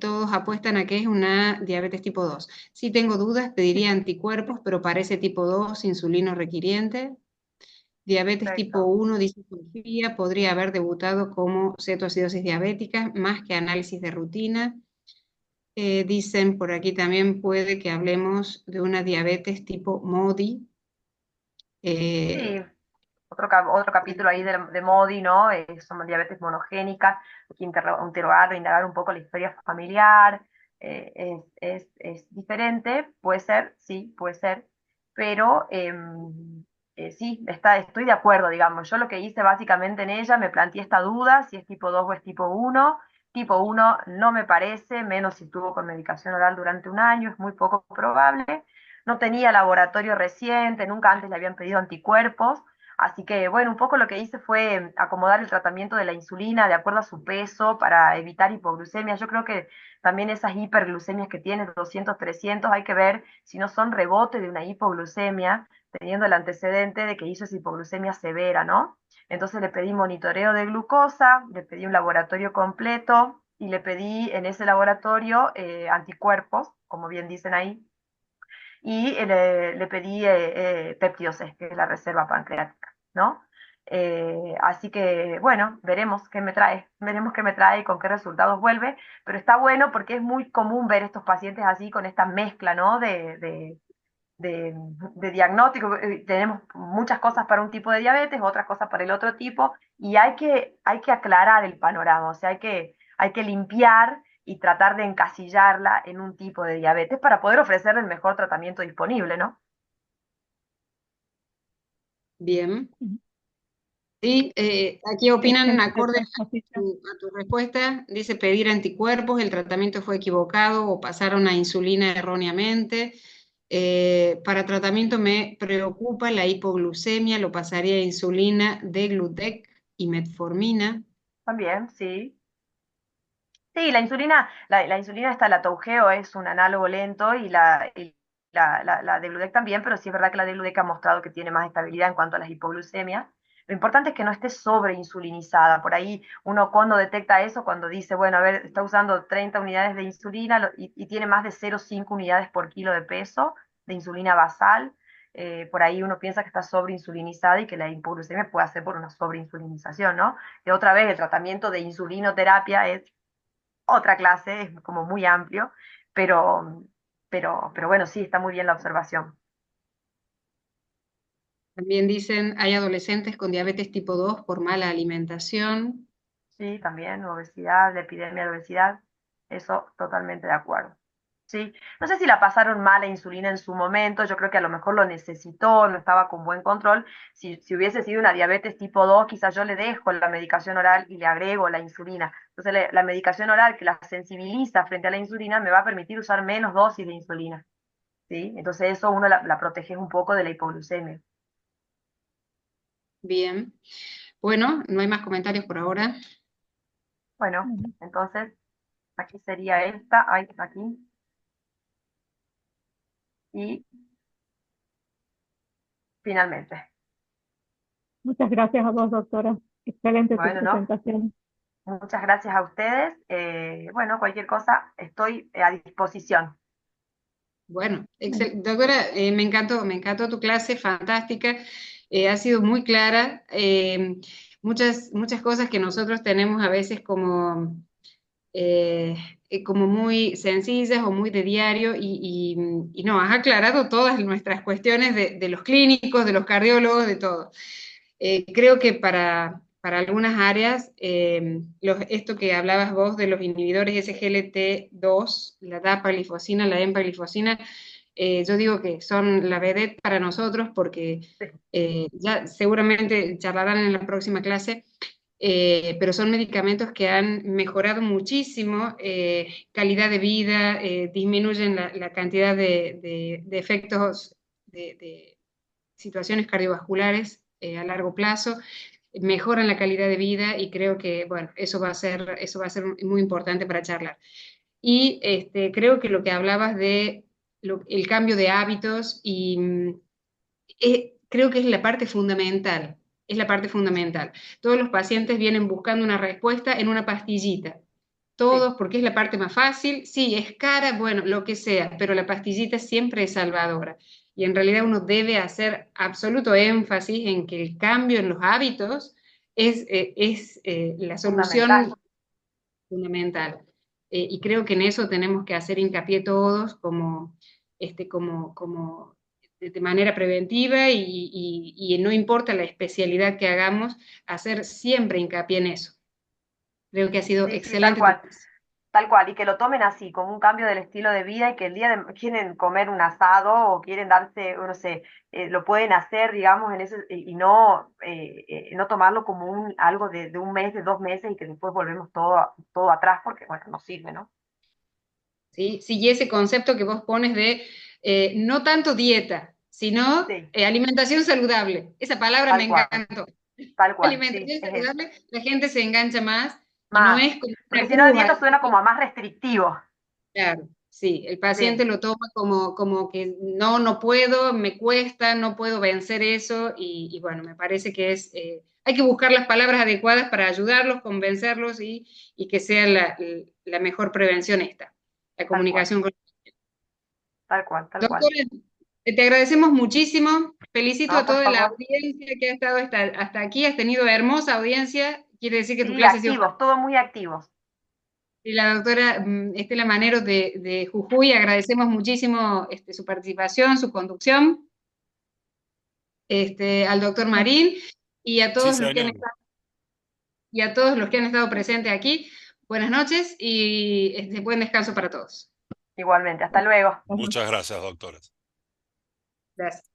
Todos apuestan a que es una diabetes tipo 2. Si tengo dudas, pediría anticuerpos, pero parece tipo 2, insulino requiriente. Diabetes tipo perfecto. 1, dice Sofía, podría haber debutado como cetoacidosis diabética, más que análisis de rutina. Dicen por aquí también puede que hablemos de una diabetes tipo MODI. Sí, otro capítulo ahí de Modi, ¿no? Son diabetes monogénicas, hay que interrogar, indagar un poco la historia familiar, es diferente, puede ser, sí, puede ser, pero sí, estoy de acuerdo, digamos. Yo lo que hice básicamente en ella, me planteé esta duda, si es tipo 2 o es tipo uno. Tipo uno no me parece, menos si estuvo con medicación oral durante un año, es muy poco probable. No tenía laboratorio reciente, nunca antes le habían pedido anticuerpos. Así que, bueno, un poco lo que hice fue acomodar el tratamiento de la insulina de acuerdo a su peso para evitar hipoglucemia. Yo creo que también esas hiperglucemias que tiene 200, 300, hay que ver si no son rebote de una hipoglucemia, teniendo el antecedente de que hizo esa hipoglucemia severa, ¿no? Entonces le pedí monitoreo de glucosa, le pedí un laboratorio completo y le pedí en ese laboratorio anticuerpos, como bien dicen ahí, y le pedí péptido C, que es la reserva pancreática, ¿no? Así que, bueno, veremos qué me trae y con qué resultados vuelve, pero está bueno porque es muy común ver estos pacientes así con esta mezcla, ¿no? De diagnóstico. Tenemos muchas cosas para un tipo de diabetes, otras cosas para el otro tipo, y hay que aclarar el panorama, o sea, hay que limpiar y tratar de encasillarla en un tipo de diabetes para poder ofrecerle el mejor tratamiento disponible, ¿no? Bien. Ujú. Sí, aquí opinan Excelente acorde exposición. a tu respuesta. Dice pedir anticuerpos, el tratamiento fue equivocado o pasaron a insulina erróneamente. Para tratamiento me preocupa la hipoglucemia, lo pasaría a insulina de Glutec y metformina. También, sí. Sí, la insulina está, la Toujeo es un análogo lento y la Degludec también, pero sí es verdad que la Degludec ha mostrado que tiene más estabilidad en cuanto a las hipoglucemias. Lo importante es que no esté sobreinsulinizada. Por ahí uno cuando detecta eso, cuando dice, bueno, a ver, está usando 30 unidades de insulina y tiene más de 0,5 unidades por kilo de peso de insulina basal, por ahí uno piensa que está sobreinsulinizada y que la hipoglucemia puede ser por una sobreinsulinización, ¿no? Que otra vez el tratamiento de insulinoterapia es otra clase, es como muy amplio, pero, pero bueno, sí, está muy bien la observación. También dicen hay adolescentes con diabetes tipo 2 por mala alimentación. Sí, también obesidad, la epidemia de obesidad, eso totalmente de acuerdo. Sí, no sé si la pasaron mal la insulina en su momento, yo creo que a lo mejor lo necesitó, no estaba con buen control. Si hubiese sido una diabetes tipo 2, quizás yo le dejo la medicación oral y le agrego la insulina. Entonces la medicación oral que la sensibiliza frente a la insulina me va a permitir usar menos dosis de insulina. ¿Sí? Entonces eso uno la protege un poco de la hipoglucemia. Bien. Bueno, no hay más comentarios por ahora. Bueno, Ujú. entonces aquí sería esta, ahí, aquí, y finalmente. Muchas gracias a vos, doctora. Excelente tu Bueno, ¿no? presentación. Muchas gracias a ustedes. Bueno, cualquier cosa, estoy a disposición. Bueno, Bueno, doctora, me encantó tu clase, fantástica, ha sido muy clara, muchas cosas que nosotros tenemos a veces eh, como muy sencillas o muy de diario y no, has aclarado todas nuestras cuestiones de los clínicos, de los cardiólogos, de todo. Creo que para algunas áreas, esto que hablabas vos de los inhibidores SGLT2, la dapaglifosina, la empaglifosina, yo digo que son la vedette para nosotros porque Sí, ya seguramente charlarán en la próxima clase, pero son medicamentos que han mejorado muchísimo calidad de vida, disminuyen la cantidad de efectos de situaciones cardiovasculares a largo plazo, mejoran la calidad de vida y creo que, bueno, eso va a ser muy importante para charlar. Y creo que lo que hablabas de el cambio de hábitos creo que es la parte fundamental. Todos los pacientes vienen buscando una respuesta en una pastillita. sí, Todos, porque es la parte más fácil, sí, es cara, bueno, lo que sea, pero la pastillita siempre es salvadora. Y en realidad uno debe hacer absoluto énfasis en que el cambio en los hábitos es la fundamental. solución fundamental. y creo que en eso tenemos que hacer hincapié todos de manera preventiva y no importa la especialidad que hagamos, hacer siempre hincapié en eso. Creo que ha sido Sí, sí, excelente tu clase. tal cual, y que lo tomen así, como un cambio del estilo de vida y que el día de quieren comer un asado o quieren darse, no sé, lo pueden hacer, digamos, en ese, y no, no tomarlo como algo de un mes, de 2 meses y que después volvemos todo atrás porque, bueno, no sirve, ¿no? ¿Sí? Sí, y ese concepto que vos pones de no tanto dieta, sino Sí, alimentación saludable. Esa palabra me tal cual, encantó. tal cual, sí, Alimentación es eso. saludable, la gente se engancha más y no Más, es como porque una si no, la cuba. dieta suena como a más restrictivo. Claro, sí, el paciente Sí, lo toma como que no puedo, me cuesta, no puedo vencer eso y bueno, me parece que hay que buscar las palabras adecuadas para ayudarlos, convencerlos y que sea la mejor prevención esta, la tal cual, comunicación con. tal cual, tal cual. Doctora, te agradecemos muchísimo, felicito No, a por toda la favor. audiencia que ha estado hasta aquí, has tenido hermosa audiencia, quiere decir que tu Sí, clase ha sido. activos, todo muy activos. Y la doctora Estela Manero de Jujuy, agradecemos muchísimo su participación, su conducción, al doctor Marín y a Sí, todos los que han señor. estado, y a todos los que han estado presentes aquí. Buenas noches y buen descanso para todos. Igualmente, hasta luego. Muchas gracias, doctora. Gracias.